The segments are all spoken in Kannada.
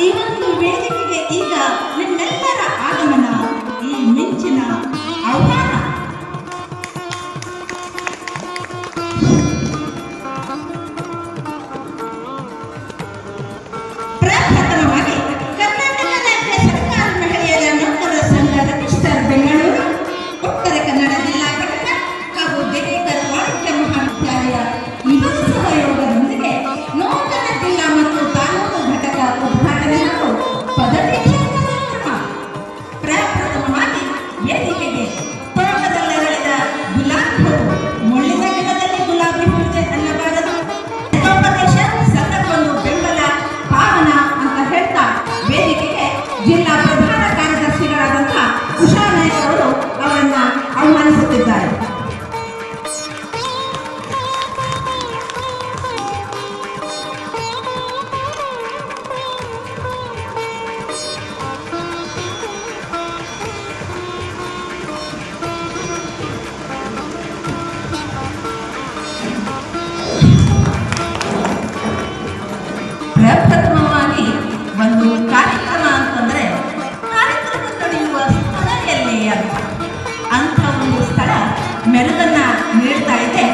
ಈ ಒಂದು ವೇದಿಕೆಗೆ ಈಗ ನಿಮ್ಮೆಲ್ಲರ ಆಗಮನ ಈ ಮಿಂಚಿನ ಆಹ್ವಾನ. ಪ್ರಪ್ರಥಮವಾಗಿ ಕರ್ನಾಟಕ ರಾಜ್ಯ ಸರ್ಕಾರಿ ಮಹಿಳೆಯರ ನೌಕರರ ಸಂಘ ರಿಜಿಸ್ಟರ್ ಬೆಂಗಳೂರು, ಉತ್ತರ ಕನ್ನಡ ಜಿಲ್ಲಾ ಘಟಕ ಹಾಗೂ ದೇವೇಗೌಡ ವಾಣಿಜ್ಯ ಮಹಾವಿದ್ಯಾಲಯ ಇವರ ಸಹಯೋಗದೊಂದಿಗೆ ನೂತನ ಜಿಲ್ಲಾ ಮತ್ತು ತಾಲೂಕು ಘಟಕ ಉದ್ಘಾಟನೆ ಹಾಗೂ ಪದವಿ ಕಾರ್ಯಕ್ರಮ. ಪ್ರಪ್ರಥಮವಾಗಿ ವೇದಿಕೆಗೆ ತೋಟದಲ್ಲರಳಿದ ಗುಲಾಬಿ ಹೂವು, ಮುಳ್ಳಿನ ಗಿಡದಲ್ಲಿ ಗುಲಾಬಿ ಪೂಜೆ ಅನ್ನಬಾರದು, ಉಪದೇಶ ಸತಕ್ಕೊಂದು ಬೆಂಬಲ ಪಾವನ ಅಂತ ಹೇಳ್ತಾ ವೇದಿಕೆಗೆ ಜಿಲ್ಲಾ ಪ್ರಧಾನ ಕಾರ್ಯದರ್ಶಿಗಳಾದಂತಹ ಉಷಾ ನಾಯಕ್ ಅವರು ಅವರನ್ನ ಆಹ್ವಾನಿಸುತ್ತಿದ್ದಾರೆ. ಪ್ರಪ್ರಥಮವಾಗಿ ಒಂದು ಕಾರ್ಯಕ್ರಮ ಅಂತಂದ್ರೆ ಕಾರ್ಯಕ್ರಮ ನಡೆಯುವ ಸ್ಥಳ ಎಲ್ಲಿ ಅಂತ ಒಂದು ಸ್ಥಳ ಮೆರುಗನ್ನ ನೀಡ್ತಾ ಇದೆ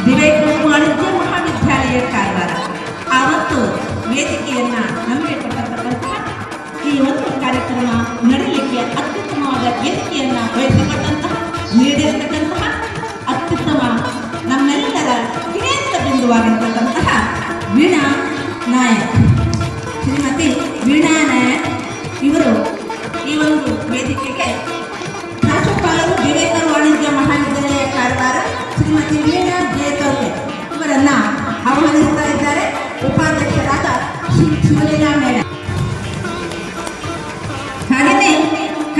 ದೇವೇಗೌಡ ವಾಣಿಜ್ಯ ಮಹಾವಿದ್ಯಾಲಯ ಕಾರವಾರ. ಆವತ್ತು ವೇದಿಕೆಯನ್ನ ನಮಗೆ ಕೊಟ್ಟಿರ್ತಕ್ಕಂತಹ ಈ ಒಂದು ಕಾರ್ಯಕ್ರಮ ನಡೆಯಲಿಕ್ಕೆ ಅತ್ಯುತ್ತಮವಾದ ವೇದಿಕೆಯನ್ನ ವಹಿಸಿಕೊಟ್ಟಂತಹ ನೀಡಿರತಕ್ಕಂತಹ ಅತ್ಯುತ್ತಮ ನಮ್ಮೆಲ್ಲರ ಕೇಂದ್ರ ಬಿಂದುವಾಗಿರ್ತಕ್ಕಂತಹ ವೀಣಾ ನಾಯಕ್, ಶ್ರೀಮತಿ ವೀಣಾ ನಾಯಕ್ ಇವರು ಈ ಒಂದು ವೇದಿಕೆಗೆ ಪ್ರಾಂಶುಪಾಲರು ದೇವೇಗೌಡ ವಾಣಿಜ್ಯ ಮಹಾವಿದ್ಯಾಲಯ ಕಾರವಾರ ಶ್ರೀಮತಿ ವೀಣಾ ಜಯಕೌರ್ಯ ಇವರನ್ನ ಆಹ್ವಾನಿಸ್ತಾ ಇದ್ದಾರೆ. ಉಪಾಧ್ಯಕ್ಷರಾದ ಶಿವಲೀಲಾ ಮೇಡಮ್. ಹಾಗೆಯೇ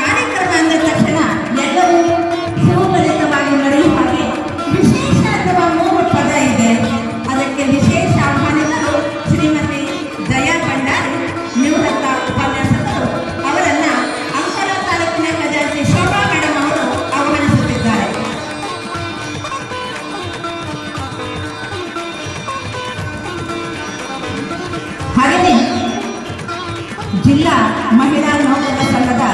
ಕಾರ್ಯಕ್ರಮ ಅಂದ ತಕ್ಷಣ ಎಲ್ಲವೂ ಸುಲಲಿತವಾಗಿ ನಡೆಯುವ ಹಾಗೆ ವಿಶೇಷ ಅಥವಾ ಮೂರು ಪದ ಇದೆ. ಅದಕ್ಕೆ ವಿಶೇಷ ಆಹ್ವಾನಿತರು ಶ್ರೀಮತಿ ದಯಾ ಭಂಡಾರಿ, ನಿವೃತ್ತ ಉಪನ್ಯಾಸಕರು. ಅವರನ್ನ ಅಂಕೋಲ ತಾಲೂಕಿನ ಖಜಾಂಚಿ ಶೋಭಾ ಮೇಡಮ್ ಅವರು ಆಹ್ವಾನಿಸುತ್ತಿದ್ದಾರೆ. ಹಾಗೆಯೇ ಜಿಲ್ಲಾ ಮಹಿಳಾ ನೌಕರರ ಸಂಘದ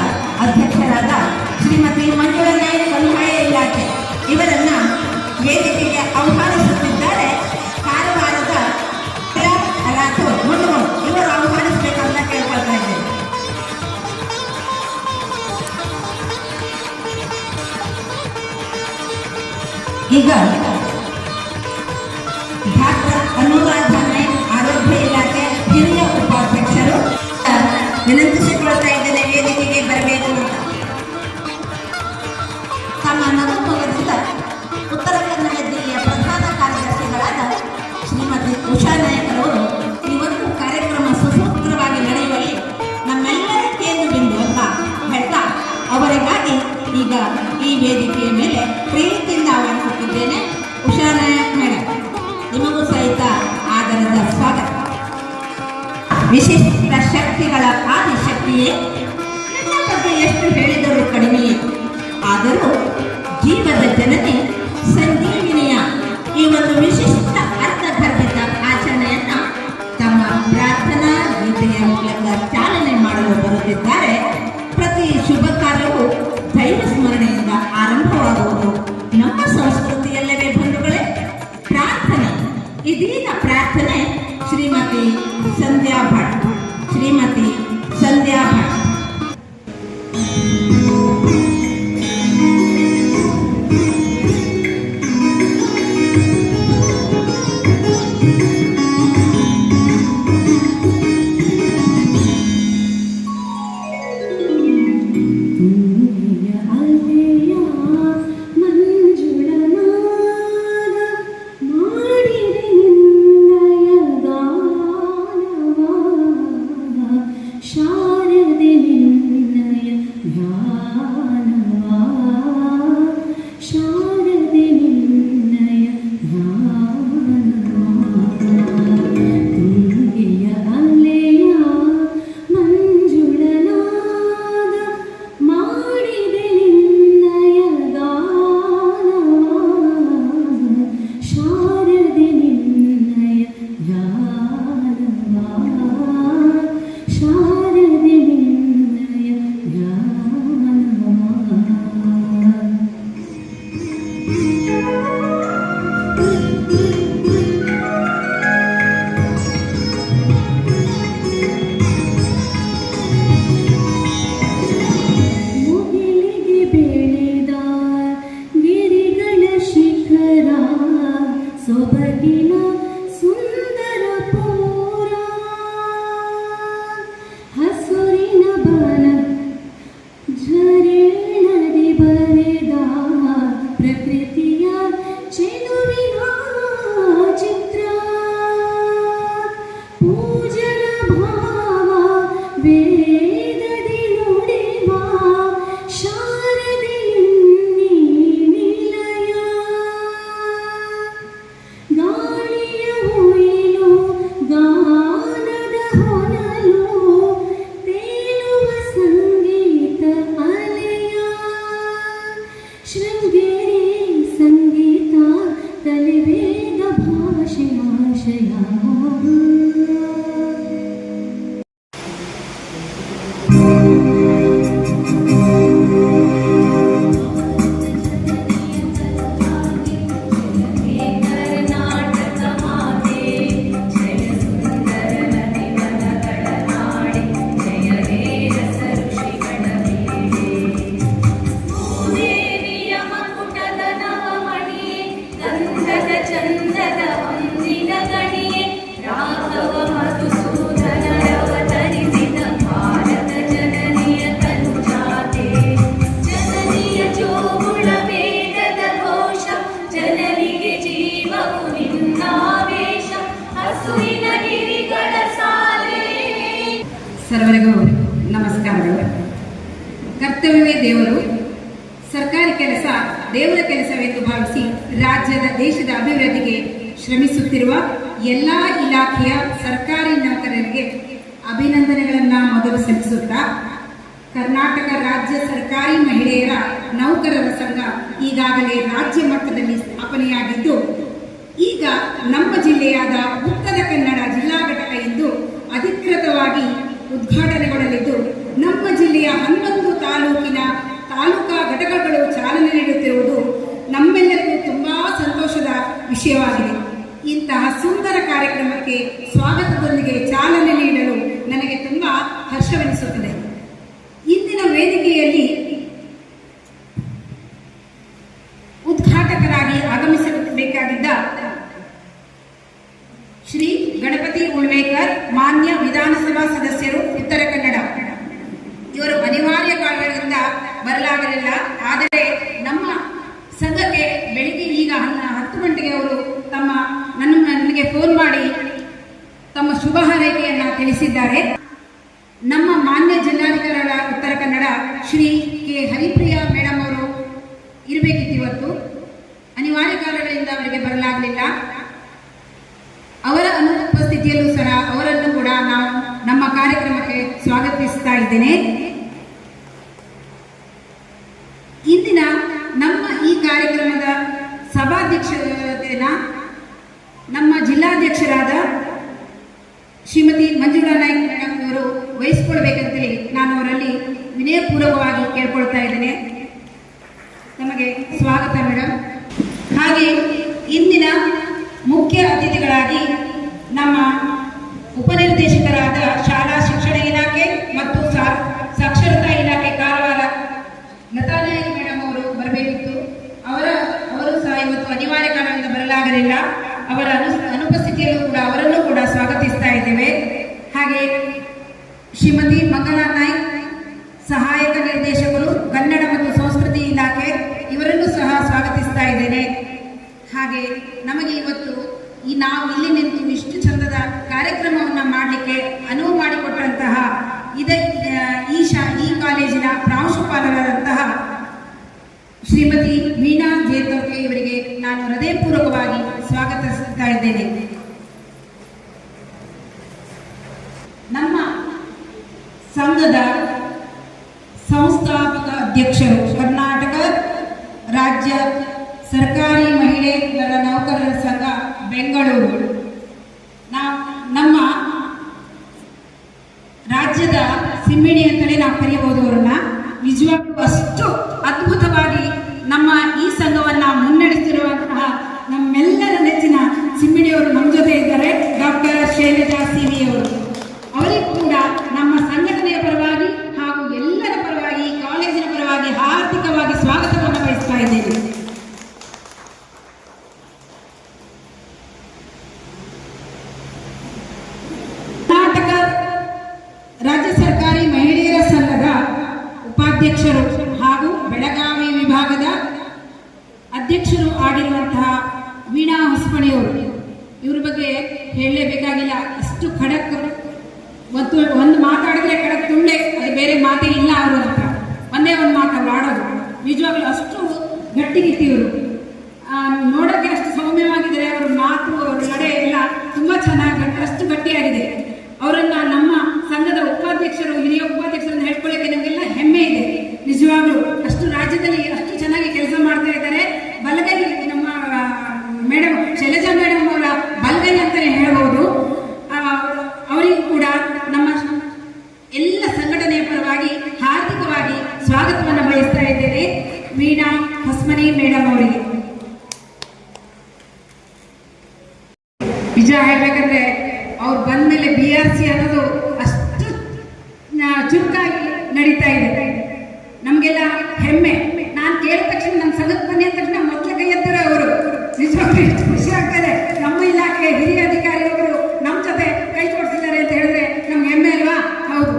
ಅಧ್ಯಕ್ಷರಾದ ಶ್ರೀಮತಿ ಮಂಜುಳಾ ನಾಯಕ್, ಕಂದಾಯ ಇಲಾಖೆ ಇವರನ್ನ ವೇದಿಕೆಗೆ ಆಹ್ವಾನಿಸುತ್ತಿದ್ದಾರೆ. ಕಾರವಾರದ ರಾಥೋಡ್ ಮುಂಡಗೋಡು ಇವರು ಆಹ್ವಾನಿಸಬೇಕಂತ ಕೇಳ್ಕೊಳ್ತಾ ಇದ್ದೇವೆ. ಈಗ ಡಾಕ್ಟರ್ ಅನುರಾಧ ನಾಯಕ್, ಆರೋಗ್ಯ ಇಲಾಖೆ ಹಿರಿಯ ಉಪಾಧ್ಯಕ್ಷರು ವಿನಂತಿಸಿಕೊಳ್ತಾ ಇದ್ದೇನೆ ವೇದಿಕೆಗೆ ಬರಬೇಕು ಅಂತ. ತಮ್ಮ ನಗುಮೊಗದಿಂದ ಉತ್ತರ ಕನ್ನಡ ಜಿಲ್ಲೆಯ ಪ್ರಧಾನ ಕಾರ್ಯದರ್ಶಿಗಳಾದ ಶ್ರೀಮತಿ ಉಷಾ ನಾಯಕರವರು ಈ ಒಂದು ಕಾರ್ಯಕ್ರಮ ಸುಸೂತ್ರವಾಗಿ ನಡೆಯುವಲ್ಲಿ ನಮ್ಮೆಲ್ಲರ ಕೇಂದ್ರ ಬಿಂದು ಅಂತ ಹೇಳ್ತಾ ಅವರಿಗಾಗಿ ಈಗ ಈ ವೇದಿಕೆಯ ಮೇಲೆ ಪ್ರೀತಿಯಿಂದ ಆಹ್ವಾನಿಸುತ್ತಿದ್ದೇನೆ. ಉಷಾ ನಾಯಕ್ ಮೇಡಮ್, ನಿಮಗೂ ಸಹಿತ ಆದರದ ಸ್ವಾಗತ. ವಿಶಿಷ್ಟ ಶಕ್ತಿಗಳ ಆದಿಶಕ್ತಿಯೇ, ನನ್ನ ಬಗ್ಗೆ ಎಷ್ಟು ಹೇಳಿದರೂ ಕಡಿಮೆಯೇ, ಆದರೂ ಜೀವದ ಜನತೆ ಸಂಜೀವಿನಿಯ ಈ ಒಂದು ವಿಶಿಷ್ಟ ಅರ್ಥಗರ್ಭಿತ ಆಚರಣೆಯನ್ನ ತಮ್ಮ ಪ್ರಾರ್ಥನಾ ಗೀತೆಯ ಮೂಲಕ ಚಾಲನೆ ಮಾಡಲು ಬರುತ್ತಿದ್ದಾರೆ. ಪ್ರತಿ ಶುಭ ಕಾರ್ಯವೂ ದೈವ ಸ್ಮರಣೆಯಿಂದ ಆರಂಭವಾಗುವುದು ನಮ್ಮ ಸಂಸ್ಕೃತಿಯಲ್ಲವೇ ಬಂಧುಗಳೇ. ಪ್ರಾರ್ಥನೆ, ಇದೀಗ ಪ್ರಾರ್ಥನೆ ಶ್ರೀಮತಿ ಸಂಧ್ಯಾ ಭಟ್. ಶ್ರೀಮತಿ ಸಂಧ್ಯಾ ಭಟ್. ಪ್ರಕೃತಿಯ ಚೆಲುವಿನ ಚಿತ್ರ ಪೂಜನ ಭಾವ ವೇದದಿ ನುಡಿವ ಶಾರದೆ ನಿಲಯ ಗಾಳಿಯ ಉಯಿಲು ಗಾನದ ಹೊನಲು ತೇಲುವ ಸಂಗೀತ ಅಲೆಯ ಶೃಂಗೇರಿ ಸಂಗೀತ ತಲೆವೇದ ಭಾಷೆಯಾಶಯ ಸರ್ವರಿಗೂ ನಮಸ್ಕಾರಗಳು. ಕರ್ತವ್ಯವೇ ದೇವರು, ಸರ್ಕಾರಿ ಕೆಲಸ ದೇವರ ಕೆಲಸವೆಂದು ಭಾವಿಸಿ ರಾಜ್ಯದ ದೇಶದ ಅಭಿವೃದ್ಧಿಗೆ ಶ್ರಮಿಸುತ್ತಿರುವ ಎಲ್ಲ ಇಲಾಖೆಯ ಸರ್ಕಾರಿ ನೌಕರರಿಗೆ ಅಭಿನಂದನೆಗಳನ್ನು ಮೊದಲು ಸಲ್ಲಿಸುತ್ತಾ, ಕರ್ನಾಟಕ ರಾಜ್ಯ ಸರ್ಕಾರಿ ಮಹಿಳೆಯರ ನೌಕರರ ಸಂಘ ಈಗಾಗಲೇ ರಾಜ್ಯ ಮಟ್ಟದಲ್ಲಿ ಸ್ಥಾಪನೆಯಾಗಿದ್ದು, ಈಗ ನಮ್ಮ ಜಿಲ್ಲೆಯಾದ ಉತ್ತರ ಕನ್ನಡ ಜಿಲ್ಲಾ ಘಟಕ ಎಂದು ಅಧಿಕೃತವಾಗಿ ಉದ್ಘಾಟನೆಗೊಳ್ಳಲಿದ್ದು, ನಮ್ಮ ಜಿಲ್ಲೆಯ 11 ತಾಲೂಕಿನ ತಾಲೂಕಾ ಘಟಕಗಳು ಚಾಲನೆ ನೀಡುತ್ತಿರುವುದು ನಮ್ಮೆಲ್ಲರಿಗೂ ತುಂಬಾ ಸಂತೋಷದ ವಿಷಯವಾಗಿದೆ. ಇಂತಹ ಸುಂದರ ಕಾರ್ಯಕ್ರಮಕ್ಕೆ ಸ್ವಾಗತದೊಂದಿಗೆ ಚಾಲನೆ ನೀಡಲು ನನಗೆ ತುಂಬಾ ಹರ್ಷವೆನಿಸುತ್ತದೆ. ಇಂದಿನ ವೇದಿಕೆಯಲ್ಲಿ ಉದ್ಘಾಟಕರಾಗಿ ಆಗಮಿಸಬೇಕಾಗಿದ್ದ ಶ್ರೀ ಗಣಪತಿ ಉಳ್ವೇಕರ್, ಮಾನ್ಯ ವಿಧಾನಸಭಾ ಸದಸ್ಯರು, ಉತ್ತರ ಕನ್ನಡ. ಇವರು ಅನಿವಾರ್ಯ ಕಾರಣಗಳಿಂದ ಬರಲಾಗಲಿಲ್ಲ. ಆದರೆ ನಮ್ಮ ಸಂಘಕ್ಕೆ ಬೆಳಿಗ್ಗೆ ಈಗ 10 ಗಂಟೆಗೆ ಅವರು ನನಗೆ ಫೋನ್ ಮಾಡಿ ತಮ್ಮ ಶುಭ ಹಾರೈಕೆಯನ್ನು ತಿಳಿಸಿದ್ದಾರೆ. ನಮ್ಮ ಮಾನ್ಯ ಜಿಲ್ಲಾಧಿಕಾರಿಗಳ ಉತ್ತರ ಕನ್ನಡ ಶ್ರೀ ಕೆ ಹರಿಪ್ರಿಯಾ ಮೇಡಮ್ ಅವರು ಇರಬೇಕಿತ್ತು. ಇವತ್ತು ಅನಿವಾರ್ಯ ಕಾರಣಗಳಿಂದ ಅವರಿಗೆ ಬರಲಾಗಲಿಲ್ಲ. ಅವರ ಅನುಪಸ್ಥಿತಿಯಲ್ಲೂ ಸಹ ಅವರನ್ನು ಕೂಡ ನಾವು ನಮ್ಮ ಕಾರ್ಯಕ್ರಮಕ್ಕೆ ಸ್ವಾಗತಿಸ್ತಾ ಇದ್ದೇನೆ. ಇಂದಿನ ನಮ್ಮ ಈ ಕಾರ್ಯಕ್ರಮದ ಸಭಾಧ್ಯಕ್ಷತೆಯನ್ನು ನಮ್ಮ ಜಿಲ್ಲಾಧ್ಯಕ್ಷರಾದ ಶ್ರೀಮತಿ ಮಂಜುಳಾ ನಾಯ್ಕ ಮೇಡಮ್ ಅವರು ವಹಿಸಿಕೊಳ್ಬೇಕಂತೇಳಿ ನಾನು ಅವರಲ್ಲಿ ವಿನಯಪೂರ್ವಕವಾಗಿ ಕೇಳ್ಕೊಳ್ತಾ ಇದ್ದೇನೆ. ನಮಗೆ ಸ್ವಾಗತ ಮೇಡಮ್. ಹಾಗೆ ಇಂದಿನ ಮುಖ್ಯ ಅತಿಥಿಗಳಾಗಿ ನಮ್ಮ ಉಪನಿರ್ದೇಶಕರಾದ ಶಾಲಾ ಶಿಕ್ಷಣ ಇಲಾಖೆ ಮತ್ತು ಸಾಕ್ಷರತಾ ಇಲಾಖೆ ಕಾರವಾರ ಲತಾನಾಯಕ್ ಮೇಡಮ್ ಅವರು ಬರಬೇಕಿತ್ತು. ಅವರು ಸಹ ಇವತ್ತು ಅನಿವಾರ್ಯ ಕಾರಣದಿಂದ ಬರಲಾಗಲಿಲ್ಲ. ಅವರ ಅನುಪಸ್ಥಿತಿಯಲ್ಲೂ ಕೂಡ ಅವರನ್ನು ಕೂಡ ಸ್ವಾಗತಿಸ್ತಾ ಇದ್ದೇವೆ. ಹಾಗೆ ಶ್ರೀಮತಿ ಮಂಗಳಾ ನಾಯ್ಕ್, ಸಹಾಯಕ ನಿರ್ದೇಶಕರು, ಕನ್ನಡ ಮತ್ತು ಸಂಸ್ಕೃತಿ ಇಲಾಖೆ, ಇವರನ್ನು ಸಹ ಸ್ವಾಗತಿಸ್ತಾ ಇದ್ದೇನೆ. ಹಾಗೆ ನಮಗೆ ಇವತ್ತು ನಾವು ಇಲ್ಲಿ ನಿಂತು ಇಷ್ಟು ಚಂದದ ಕಾರ್ಯಕ್ರಮವನ್ನು ಮಾಡಲಿಕ್ಕೆ ಅನುವು ಮಾಡಿಕೊಟ್ಟಂತಹ ಈ ಕಾಲೇಜಿನ ಪ್ರಾಂಶುಪಾಲರಾದಂತಹ ಶ್ರೀಮತಿ ವೀಣಾ ಜೇತೋಕೆ ಇವರಿಗೆ ನಾನು ಹೃದಯಪೂರ್ವಕವಾಗಿ ಸ್ವಾಗತಿಸುತ್ತಾ ಇದ್ದೇನೆ. ನಮ್ಮ ಸಂಘದ ಸಂಸ್ಥಾಪಕ ಅಧ್ಯಕ್ಷರು, ಕರ್ನಾಟಕ ರಾಜ್ಯ ಸರ್ಕಾರಿ ಮಹಿಳೆಯರ ನೌಕರರ ಸಂಘ ಬೆಂಗಳೂರು. ನಮ್ಮ ರಾಜ್ಯದ ಸಿಮ್ಮಿಣಿ ಅಂತಲೇ ನಾವು ಕರೆಯಬಹುದು ಅವರನ್ನ. ನಿಜವಾಗ್ಲೂ ಅಷ್ಟು ಅದ್ಭುತವಾಗಿ ನಮ್ಮ ಈ ಸಂಘವನ್ನು ಮುನ್ನಡೆಸಿರುವಂತಹ ನಮ್ಮೆಲ್ಲರ ನೆಚ್ಚಿನ ಸಿಮ್ಮಿಣಿಯವರು ನಮ್ಮ ಜೊತೆ ಇದ್ದಾರೆ. ಡಾಕ್ಟರ್ ಶೈಲಜಾ ಸಿವಿ ಅವರು. ಅವರಿಗೂ ಕೂಡ ನಮ್ಮ ಸಂಘಟನೆಯ ಪರವಾಗಿ ಹಾಗೂ ಎಲ್ಲರ ಪರವಾಗಿ, ಕಾಲೇಜಿನ ಪರವಾಗಿ ಹಾರ್ದಿಕವಾಗಿ ಸ್ವಾಗತವನ್ನು ಬಯಸ್ತಾ ಇದ್ದೇನೆ. ರಾಜ್ಯ ಸರ್ಕಾರಿ ಮಹಿಳೆಯರ ಸಂಘದ ಉಪಾಧ್ಯಕ್ಷರು ಹಾಗೂ ಬೆಳಗಾವಿ ವಿಭಾಗದ ಅಧ್ಯಕ್ಷರು ಆಗಿರುವಂತಹ ವೀಣಾ ಹೊಸಮನಿಯವರು, ಇವ್ರ ಬಗ್ಗೆ ಹೇಳಲೇಬೇಕಾಗಿಲ್ಲ. ಅಷ್ಟು ಖಡಕ್, ಒಂದು ಮಾತಾಡಿದ್ರೆ ಖಡಕ್ ತುಂಡೆ, ಅದು ಬೇರೆ ಮಾತೇ ಇಲ್ಲ ಅವರು ಅಂತ. ಒಂದೇ ಒಂದು ಮಾತಲ್ಲಿ ಆಡೋದು. ನಿಜವಾಗ್ಲೂ ಅಷ್ಟು ಗಟ್ಟಿಗಿತ್ತಿ ಇವರು. ನೋಡೋಕ್ಕೆ ಅಷ್ಟು ಸೌಮ್ಯವಾಗಿದ್ದಾರೆ. ಅವ್ರ ಮಾತು, ಅವ್ರ ನಡೆ ಎಲ್ಲ ತುಂಬ ಚೆನ್ನಾಗಿ ಅಷ್ಟು ಗಟ್ಟಿಯಾಗಿದೆ. ಅವರನ್ನ ನಮ್ಮ ಸಂಘದ ಉಪಾಧ್ಯಕ್ಷರು, ಹಿರಿಯ ಉಪಾಧ್ಯಕ್ಷರು ಅಂತ ಹೇಳ್ಕೊಳ್ಳೋಕೆ ನಮಗೆಲ್ಲ ಹೆಮ್ಮೆ ಇದೆ. ನಿಜವಾಗ್ಲೂ ಅಷ್ಟು ರಾಜ್ಯದಲ್ಲಿ ಅಷ್ಟು ಚೆನ್ನಾಗಿ ಕೆಲಸ ಮಾಡ್ತಾ ಇದ್ದಾರೆ. ಬಲಗೈ ನಮ್ಮ ಮೇಡಮ್ ಶೈಲಜಾ ಮೇಡಮ್ ಅವರ ಬಲಗೈ ಅಂತಲೇ ಹೇಳ್ಬೋದು. ಅವರಿಗೂ ಕೂಡ ನಮ್ಮ ಎಲ್ಲ ಸಂಘಟನೆಯ ಪರವಾಗಿ ಹಾರ್ದಿಕವಾಗಿ ಸ್ವಾಗತವನ್ನು ಬಯಸ್ತಾ ಇದ್ದೇನೆ ವೀಣಾ ಹೊಸಮನಿ ಮೇಡಮ್ ಅವರಿಗೆ. ನಿಜ ಹೇಳ್ಬೇಕಂದ್ರೆ ಅವ್ರು ಬಂದ್ಮೇಲೆ BRC ಅನ್ನೋದು ಅಷ್ಟು ಚುರುಕಾಗಿ ನಡೀತಾ ಇದೆ. ನಮಗೆಲ್ಲ ಹೆಮ್ಮೆ. ನಾನು ಕೇಳಿದ ತಕ್ಷಣ ನನ್ನ ಸಂಘಕ್ಕೆ ಬನ್ನಿ ಅಂದ ತಕ್ಷಣ ಮೊದಲ ಕೈ ಎತ್ತಾರೆ ಅವರು. ನಿಜವಾಗ್ಲೂ ಖುಷಿ ಆಗ್ತದೆ. ನಮ್ಮ ಇಲಾಖೆ ಹಿರಿಯ ಅಧಿಕಾರಿಗಳು ನಮ್ಮ ಜೊತೆ ಕೈ ಜೋಡಿಸಿದ್ದಾರೆ ಅಂತ ಹೇಳಿದ್ರೆ ನಮ್ಗೆ ಹೆಮ್ಮೆ ಅಲ್ವಾ? ಹೌದು.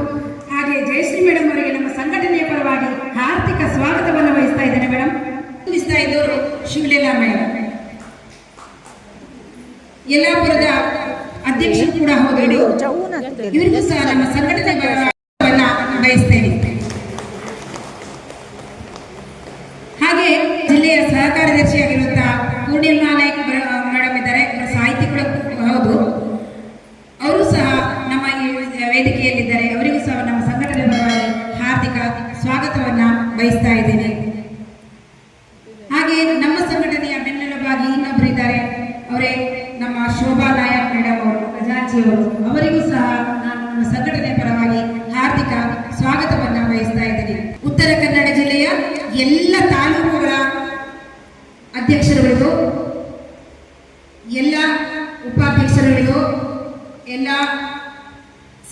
ಹಾಗೆ ಜಯಶ್ರೀ ಮೇಡಮ್ ಅವರಿಗೆ ನಮ್ಮ ಸಂಘಟನೆಯ ಪರವಾಗಿ ಹಾರ್ದಿಕ ಸ್ವಾಗತವನ್ನು ವಹಿಸ್ತಾ ಇದ್ದೇನೆ ಮೇಡಮ್. ತಿಳಿಸ್ತಾ ಇದ್ದವರು ಶಿವಲೀಲಾ ಮೇಡಮ್, ಯಲ್ಲಾಪುರದ ಅಧ್ಯಕ್ಷರು ಕೂಡ ಹೌದು. ಇವರಿಗೂ ಸಹ ನಮ್ಮ ಸಂಘಟನೆ ಬಯಸ್ತೇನೆ. ಹಾಗೆ ಜಿಲ್ಲೆಯ ಸಹ ಕಾರ್ಯದರ್ಶಿಯಾಗಿರುವಂತಹ ಪೂರ್ಣಿಮಾ ನಾಯ್ಕ ಮೇಡಮ್ ಇದ್ದಾರೆ. ಸಾಹಿತಿ ಕೂಡ ಹೌದು. ಅವರು ಸಹ ನಮ್ಮ ಈ ವೇದಿಕೆಯಲ್ಲಿದ್ದಾರೆ. ಅವರಿಗೂ ಸಹ ನಮ್ಮ ಸಂಘಟನೆ ಪರವಾಗಿ ಹಾರ್ದಿಕ ಸ್ವಾಗತವನ್ನ ಬಯಸ್ತಾ ಇದ್ದೇನೆ. ಹಾಗೆ ನಮ್ಮ ಸಂಘಟನೆಯ ಬೆನ್ನೆಲುಬಾಗಿ ಇನ್ನೊಬ್ಬರು ಇದ್ದಾರೆ. ಅವರೇ ನಮ್ಮ ಶೋಭಾ ನಾಯಕ್ ಮೇಡಮ್ ಅವರು, ಖಜಾಂಚಿಯವರು. ಅವರಿಗೂ ಸಹ ನಾನು ನಮ್ಮ ಸಂಘಟನೆಯ ಪರವಾಗಿ ಹಾರ್ದಿಕ ಸ್ವಾಗತವನ್ನ ವಹಿಸ್ತಾ ಇದ್ದೀನಿ. ಉತ್ತರ ಕನ್ನಡ ಜಿಲ್ಲೆಯ ಎಲ್ಲ ತಾಲೂಕುಗಳ ಅಧ್ಯಕ್ಷರುಗಳಿಗೂ, ಎಲ್ಲ ಉಪಾಧ್ಯಕ್ಷರುಗಳಿಗೂ, ಎಲ್ಲ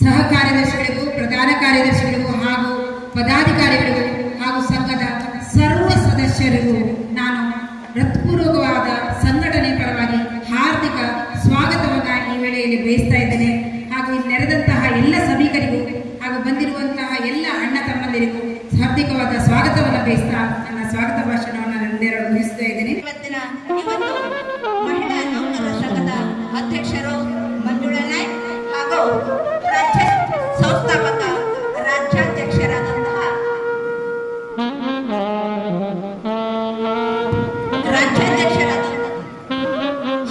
ಸಹ ಕಾರ್ಯದರ್ಶಿಗಳಿಗೂ, ಪ್ರಧಾನ ಕಾರ್ಯದರ್ಶಿಗಳಿಗೂ ಹಾಗೂ ಪದಾಧಿಕಾರಿಗಳಿಗೂ ಹಾಗೂ ಸಂಘದ ಸರ್ವ ಸದಸ್ಯರಿಗೂ ನಾನು ಹೃತ್ಪೂರ್ವಕವಾದ ಸಂಘಟನೆ ಪರವಾಗಿ ಹಾರ್ದಿಕ ಸ್ವಾಗತವನ್ನ ಈ ವೇಳೆಯಲ್ಲಿ ಬಯಸ್ತಾ ಇದ್ದೇನೆ. ಹಾಗೂ ಇಲ್ಲಿ ನೆರೆದಂತಹ ಎಲ್ಲ ಸಭಿಕರಿಗೂ ಹಾಗೂ ಬಂದಿರುವಂತಹ ಎಲ್ಲ ಅಣ್ಣ ತಮ್ಮಂದಿರಿಗೂ ಹಾರ್ದಿಕವಾದ ಸ್ವಾಗತವನ್ನು ಬಯಸ್ತಾ ನನ್ನ ಸ್ವಾಗತ ಭಾಷಣವನ್ನು ನನ್ನೆರಡು ಮುಗಿಸ್ತಾ ಇದ್ದೇನೆ. ಇವತ್ತಿನ ಈ ಒಂದು ಮಹಿಳಾ ನೌಕರರ ಸಂಘದ ಅಧ್ಯಕ್ಷರು ಮಂಜುಳಾ ನಾಯ್ಕ್ ಹಾಗೂ ರಾಜ್ಯ ಸಂಸ್ಥಾಪಕ ರಾಜ್ಯಾಧ್ಯಕ್ಷರಾದಂತಹ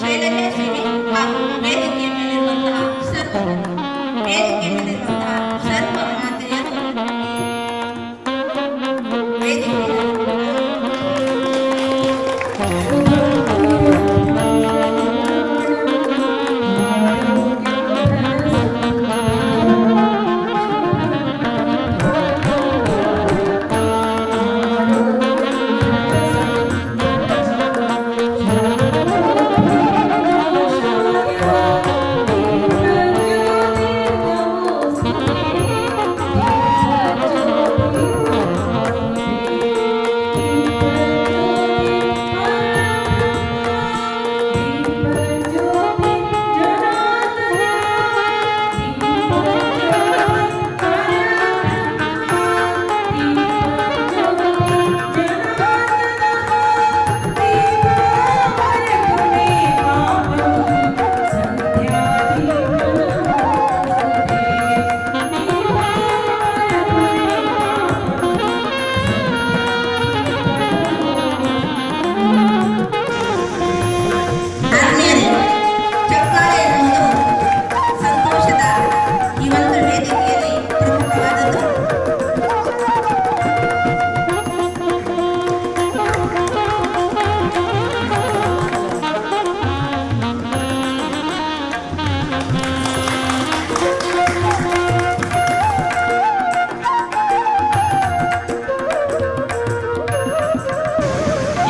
ಶೈಲಜಾ ಶ್ರೀ ಹಾಗೂ ವೇದಿಕೆಯ ಮೇಲಿರುವಂತಹ ಸರ್ವ ಮಾತೆಯರು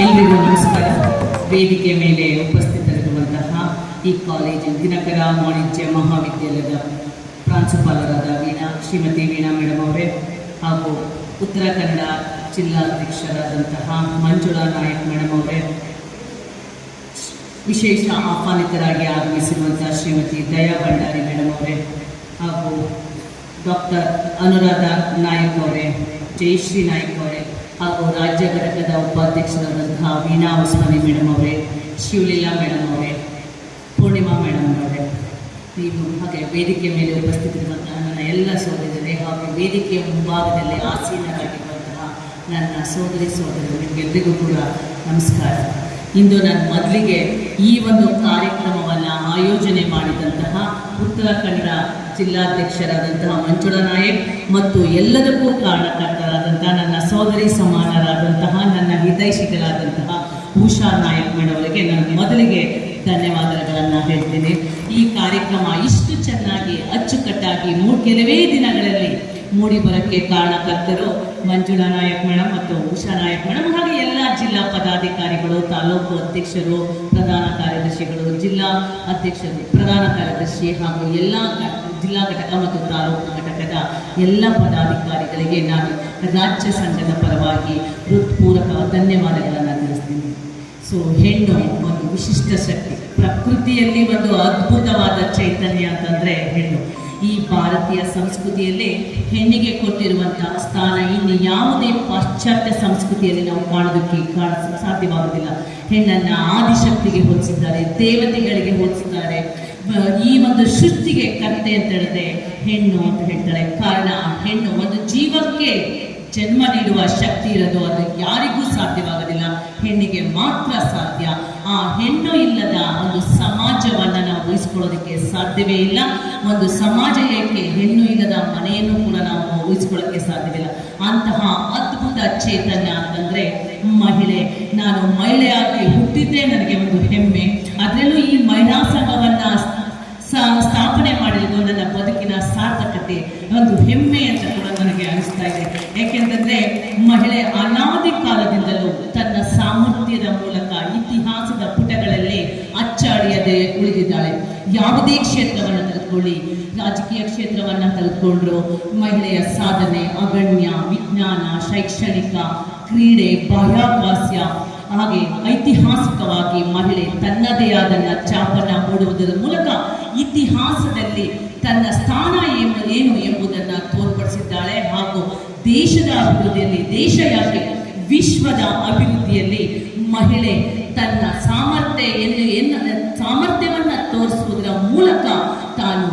ಎಲ್ರಿಗೂ ನಮಸ್ಕಾರ. ವೇದಿಕೆ ಮೇಲೆ ಉಪಸ್ಥಿತರಿರುವಂತಹ ಈ ಕಾಲೇಜು ದಿನಕರ ವಾಣಿಜ್ಯ ಮಹಾವಿದ್ಯಾಲಯದ ಪ್ರಾಂಶುಪಾಲರಾದ ಶ್ರೀಮತಿ ವೀಣಾ ಮೇಡಮ್ ಅವರೇ ಹಾಗೂ ಉತ್ತರ ಕನ್ನಡ ಜಿಲ್ಲಾಧ್ಯಕ್ಷರಾದಂತಹ ಮಂಜುಳಾ ನಾಯಕ್ ಮೇಡಮ್ ಅವರೇ, ವಿಶೇಷ ಆಹ್ವಾನಿತರಾಗಿ ಆಗಮಿಸಿರುವಂತಹ ಶ್ರೀಮತಿ ದಯಾ ಭಂಡಾರಿ ಮೇಡಮ್ ಅವರೇ ಹಾಗೂ ಡಾಕ್ಟರ್ ಅನುರಾಧ ನಾಯಕ್ ಅವರೇ, ಜಯಶ್ರೀ ನಾಯಕ್ ಅವರೇ, ಹಾಗೂ ರಾಜ್ಯ ಘಟಕದ ಉಪಾಧ್ಯಕ್ಷರಾದಂತಹ ವೀಣಾ ಉಸ್ಮಾನಿ ಮೇಡಮ್ ಅವರೇ, ಶಿವಲೀಲಾ ಮೇಡಮ್ ಅವರೇ, ಪೂರ್ಣಿಮಾ ಮೇಡಮ್ ಅವರೇ, ನೀವು ಹಾಗೆ ವೇದಿಕೆ ಮೇಲೆ ಉಪಸ್ಥಿತರಿರುವಂತಹ ನನ್ನ ಎಲ್ಲ ಸೋದರರೇ ಹಾಗೂ ವೇದಿಕೆಯ ಮುಂಭಾಗದಲ್ಲಿ ಆಸೀನರಾಗಿರುವಂತಹ ನನ್ನ ಸೋದರರು, ನಿಮಗೆಲ್ಲರಿಗೂ ಕೂಡ ನಮಸ್ಕಾರ. ಇಂದು ನಾನು ಮೊದಲಿಗೆ ಈ ಒಂದು ಕಾರ್ಯಕ್ರಮವನ್ನು ಆಯೋಜನೆ ಮಾಡಿದಂತಹ ಉತ್ತರ ಕನ್ನಡ ಜಿಲ್ಲಾಧ್ಯಕ್ಷರಾದಂತಹ ಮಂಜುಳಾ ನಾಯಕ್ ಮತ್ತು ಎಲ್ಲದಕ್ಕೂ ಕಾರಣಕರ್ತರಾದಂತಹ ನನ್ನ ಸೋದರಿ ಸಮಾನರಾದಂತಹ ನನ್ನ ಹಿತೈಷಿಗಳಾದಂತಹ ಉಷಾ ನಾಯಕ್ ಮೇಡಮ್ ಅವರಿಗೆ ನಾನು ಮೊದಲಿಗೆ ಧನ್ಯವಾದಗಳನ್ನು ಹೇಳ್ತೀನಿ. ಈ ಕಾರ್ಯಕ್ರಮ ಇಷ್ಟು ಚೆನ್ನಾಗಿ ಅಚ್ಚುಕಟ್ಟಾಗಿ ಕೆಲವೇ ದಿನಗಳಲ್ಲಿ ಮೂಡಿ ಬರೋಕ್ಕೆ ಕಾರಣಕರ್ತರು ಮಂಜುಳಾ ನಾಯಕ್ ಮೇಡಮ್ ಮತ್ತು ಉಷಾ ನಾಯಕ್ ಮೇಡಮ್, ಹಾಗೆ ಎಲ್ಲ ಜಿಲ್ಲಾ ಪದಾಧಿಕಾರಿಗಳು, ತಾಲೂಕು ಅಧ್ಯಕ್ಷರು, ಪ್ರಧಾನ ಕಾರ್ಯದರ್ಶಿಗಳು, ಜಿಲ್ಲಾ ಅಧ್ಯಕ್ಷರು, ಪ್ರಧಾನ ಕಾರ್ಯದರ್ಶಿ ಹಾಗೂ ಎಲ್ಲ ಜಿಲ್ಲಾ ಘಟಕ ಮತ್ತು ತಾಲೂಕು ಘಟಕದ ಎಲ್ಲ ಪದಾಧಿಕಾರಿಗಳಿಗೆ ನಾನು ರಾಜ್ಯ ಸಂಘದ ಪರವಾಗಿ ಹೃತ್ಪೂರ್ವಕ ಧನ್ಯವಾದಗಳನ್ನು ತಿಳಿಸ್ತೀನಿ. ಹೆಣ್ಣು ಒಂದು ವಿಶಿಷ್ಟ ಶಕ್ತಿ, ಪ್ರಕೃತಿಯಲ್ಲಿ ಒಂದು ಅದ್ಭುತವಾದ ಚೈತನ್ಯ ಅಂತಂದರೆ ಹೆಣ್ಣು. ಈ ಭಾರತೀಯ ಸಂಸ್ಕೃತಿಯಲ್ಲಿ ಹೆಣ್ಣಿಗೆ ಕೊಟ್ಟಿರುವಂತಹ ಸ್ಥಾನ ಇನ್ನು ಯಾವುದೇ ಪಾಶ್ಚಾತ್ಯ ಸಂಸ್ಕೃತಿಯಲ್ಲಿ ನಾವು ಕಾಣೋದಕ್ಕೆ ಸಾಧ್ಯವಾಗುವುದಿಲ್ಲ. ಹೆಣ್ಣನ್ನು ಆದಿಶಕ್ತಿಗೆ ಹೋಲಿಸಿದ್ದಾರೆ, ದೇವತೆಗಳಿಗೆ ಹೋಲಿಸಿದ್ದಾರೆ. ಈ ಒಂದು ಸೃಷ್ಟಿಗೆ ಕರ್ತೆ ಅಂತ ಹೇಳಿದ್ರೆ ಹೆಣ್ಣು ಅಂತ ಹೇಳ್ತಾರೆ. ಕಾರಣ ಹೆಣ್ಣು ಒಂದು ಜೀವಕ್ಕೆ ಜನ್ಮ ನೀಡುವ ಶಕ್ತಿ ಇರೋದು, ಅದು ಯಾರಿಗೂ ಸಾಧ್ಯವಾಗೋದಿಲ್ಲ, ಹೆಣ್ಣಿಗೆ ಮಾತ್ರ ಸಾಧ್ಯ. ಆ ಹೆಣ್ಣು ಇಲ್ಲದ ಒಂದು ಸಮಾಜವನ್ನು ನಾವು ಊಹಿಸ್ಕೊಳ್ಳೋದಕ್ಕೆ ಸಾಧ್ಯವೇ ಇಲ್ಲ. ಒಂದು ಸಮಾಜ ಏಕೆ, ಹೆಣ್ಣು ಇಲ್ಲದ ಮನೆಯನ್ನು ಕೂಡ ನಾವು ಊಹಿಸ್ಕೊಳ್ಳೋಕ್ಕೆ ಸಾಧ್ಯವಿಲ್ಲ. ಅಂತಹ ಅದ್ಭುತ ಚೇತನ್ಯ ಅಂತಂದರೆ ಮಹಿಳೆ. ನಾನು ಮಹಿಳೆಯಾಗಿ ಹುಟ್ಟಿದ್ದೇ ನನಗೆ ಒಂದು ಹೆಮ್ಮೆ. ಅದರಲ್ಲೂ ಈ ಮಹಿಳಾ ಸಂಘವನ್ನು ಸ್ಥಾಪನೆ ಮಾಡಿರೋದು ನನ್ನ ಬದುಕಿನ ಸಾರ್ಥಕತೆ, ಒಂದು ಹೆಮ್ಮೆ ಅಂತ ಕೂಡ ನನಗೆ ಅನಿಸ್ತಾ ಇದೆ. ಏಕೆಂತಂದರೆ ಮಹಿಳೆ ಅನಾದಿ ಕಾಲದಿಂದಲೂ ತನ್ನ ಸಾಮರ್ಥ್ಯದ ಮೂಲಕ ಇತಿಹಾಸದ ಪುಟಗಳಲ್ಲಿ ಅಚ್ಚಾಡಿಯದೆ ಉಳಿದಿದ್ದಾಳೆ. ಯಾವುದೇ ಕ್ಷೇತ್ರವನ್ನು ತೆಗೆದುಕೊಳ್ಳಿ, ರಾಜಕೀಯ ಕ್ಷೇತ್ರವನ್ನು ತೆಗೆದುಕೊಂಡ್ರು ಮಹಿಳೆಯ ಸಾಧನೆ ಅಗಣ್ಯ. ವಿಜ್ಞಾನ, ಶೈಕ್ಷಣಿಕ, ಕ್ರೀಡೆ, ಬಾಹ್ಯಾಕಾಶ, ಹಾಗೆ ಐತಿಹಾಸಿಕವಾಗಿ ಮಹಿಳೆ ತನ್ನದೇ ಆದ ಛಾಪನ್ನು ಮೂಡುವುದರ ಮೂಲಕ ಇತಿಹಾಸದಲ್ಲಿ ತನ್ನ ಸ್ಥಾನ ಏನು ಎಂಬುದನ್ನು ತೋರ್ಪಡಿಸಿದ್ದಾಳೆ. ಹಾಗೂ ದೇಶದ ಅಭಿವೃದ್ಧಿಯಲ್ಲಿ, ದೇಶ ಯಾಕೆ ವಿಶ್ವದ ಅಭಿವೃದ್ಧಿಯಲ್ಲಿ ಮಹಿಳೆ ತನ್ನ ಸಾಮರ್ಥ್ಯವನ್ನು ತೋರಿಸುವುದರ ಮೂಲಕ ತಾನು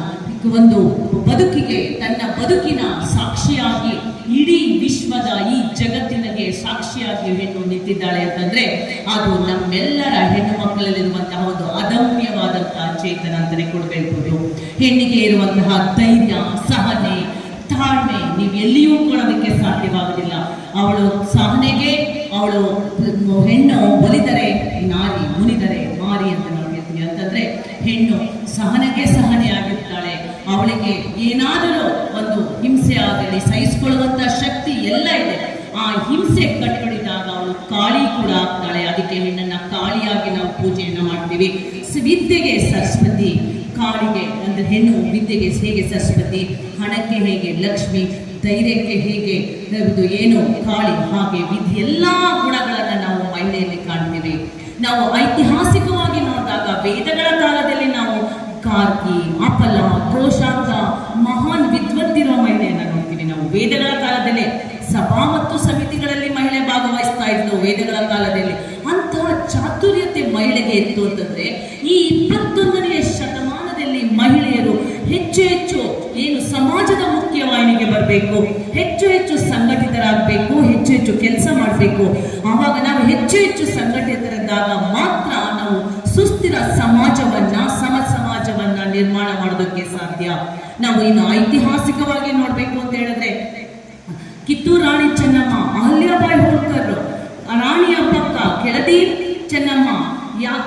ಒಂದು ಬದುಕಿಗೆ, ತನ್ನ ಬದುಕಿನ ಸಾಕ್ಷಿಯಾಗಿ ಇಡೀ ವಿಶ್ವದ ಈ ಜಗತ್ತಿನಗೆ ಸಾಕ್ಷಿಯಾಗಿ ಹೆಣ್ಣು ನಿಂತಿದ್ದಾಳೆ ಅಂತಂದ್ರೆ ಅದು ನಮ್ಮೆಲ್ಲರ ಹೆಣ್ಣು ಮಕ್ಕಳಲ್ಲಿರುವಂತಹ ಒಂದು ಅದಮ್ಯವಾದಂತಹ ಚೇತನ ಅಂತಲೇ ಕೊಡಬೇಕು. ಹೆಣ್ಣಿಗೆ ಇರುವಂತಹ ಧೈರ್ಯ, ಸಹನೆ, ತಾಳ್ಮೆ ನೀವು ಎಲ್ಲಿಯೂ ಕೊಡೋದಕ್ಕೆ ಸಾಧ್ಯವಾಗುವುದಿಲ್ಲ. ಅವಳು ಸಹನೆಗೆ, ಅವಳು ಹೆಣ್ಣು ಒಲಿದರೆ ನಾರಿ, ಮುನಿದರೆ ಮಾರಿ ಅಂತ ನಾವು ಹೇಳ್ತೀವಿ. ಅಂತಂದ್ರೆ ಹೆಣ್ಣು ಸಹನೆಗೆ ಸಹನೆಯಾಗಿರ್ತಾಳೆ. ಅವಳಿಗೆ ಏನಾದರೂ ಒಂದು ಹಿಂಸೆ ಆಗಲಿ ಸಹಿಸಿಕೊಳ್ಳುವಂಥ ಶಕ್ತಿ ಎಲ್ಲ ಇದೆ. ಆ ಹಿಂಸೆ ಕಟ್ಟೊಡಿದಾಗ ಅವಳು ಕಾಳಿ ಕೂಡ ಆಗ್ತಾಳೆ. ಅದಕ್ಕೆ ಹೆಣ್ಣನ್ನು ಕಾಳಿಯಾಗಿ ನಾವು ಪೂಜೆಯನ್ನು ಮಾಡ್ತೀವಿ. ವಿದ್ಯೆಗೆ ಸರಸ್ವತಿ, ಕಾಳಿಗೆ ಅಂದರೆ ಹೆಣ್ಣು ವಿದ್ಯೆಗೆ ಹೇಗೆ ಸರಸ್ವತಿ, ಹಣಕ್ಕೆ ಹೇಗೆ ಲಕ್ಷ್ಮಿ, ಧೈರ್ಯಕ್ಕೆ ಹೇಗೆ ಏನು ಕಾಳಿ, ಹಾಗೆ ವಿದ್ಯೆ ಎಲ್ಲ ಗುಣಗಳನ್ನು ನಾವು ಮಹಿಳೆಯಲ್ಲಿ ಕಾಣ್ತೀವಿ. ನಾವು ಐತಿಹಾಸಿಕವಾಗಿ ನೋಡಿದಾಗ ವೇದಗಳ ಕಾಲದಲ್ಲಿ ನಾವು ಕಾರ್ಕಿ, ಅಪಲ, ಕ್ರೋಶಾಂತ, ಮಹಾನ್ ವಿದ್ವತ್ತಿರುವ ಮಹಿಳೆಯನ್ನು ನೋಡ್ತೀವಿ. ನಾವು ವೇದಗಳ ಕಾಲದಲ್ಲಿ ಸಭಾ ಮತ್ತು ಸಮಿತಿಗಳಲ್ಲಿ ಮಹಿಳೆ ಭಾಗವಹಿಸ್ತಾ ಇದ್ಲು. ವೇದಗಳ ಕಾಲದಲ್ಲಿ ಅಂತಹ ಚಾತುರ್ಯತೆ ಮಹಿಳೆಗೆ ಇತ್ತು ಅಂತಂದ್ರೆ ಈ 21ನೇ ಶತಮಾನದಲ್ಲಿ ಮಹಿಳೆಯರು ಹೆಚ್ಚು ಹೆಚ್ಚು ಏನು ಸಮಾಜದ ಮುಖ್ಯವಾಹಿನಿಗೆ ಬರಬೇಕು, ಹೆಚ್ಚು ಹೆಚ್ಚು ಸಂಘಟಿತರಾಗಬೇಕು, ಹೆಚ್ಚು ಹೆಚ್ಚು ಕೆಲಸ ಮಾಡಬೇಕು. ಆವಾಗ ನಾವು ಹೆಚ್ಚು ಹೆಚ್ಚು ಸಂಘಟಿತರಾದಾಗ ಮಾತ್ರ ನಾವು ಸುಸ್ಥಿರ ಸಮಾಜವನ್ನ, ಸಮ ಸಮಾಜವನ್ನ ನಿರ್ಮಾಣ ಮಾಡೋದಕ್ಕೆ ಸಾಧ್ಯ. ನಾವು ಇನ್ನು ಐತಿಹಾಸಿಕವಾಗಿ ನೋಡ್ಬೇಕು ಅಂತ ಹೇಳಿದ್ರೆ ಕಿತ್ತೂರು ರಾಣಿ ಚೆನ್ನಮ್ಮ, ಅಹಲ್ಯಾಬಾಯಿ ಹೋಳ್ಕರ್, ರಾಣಿಯ ಪಕ್ಕ ಕೆಳದಿ ಚೆನ್ನಮ್ಮ,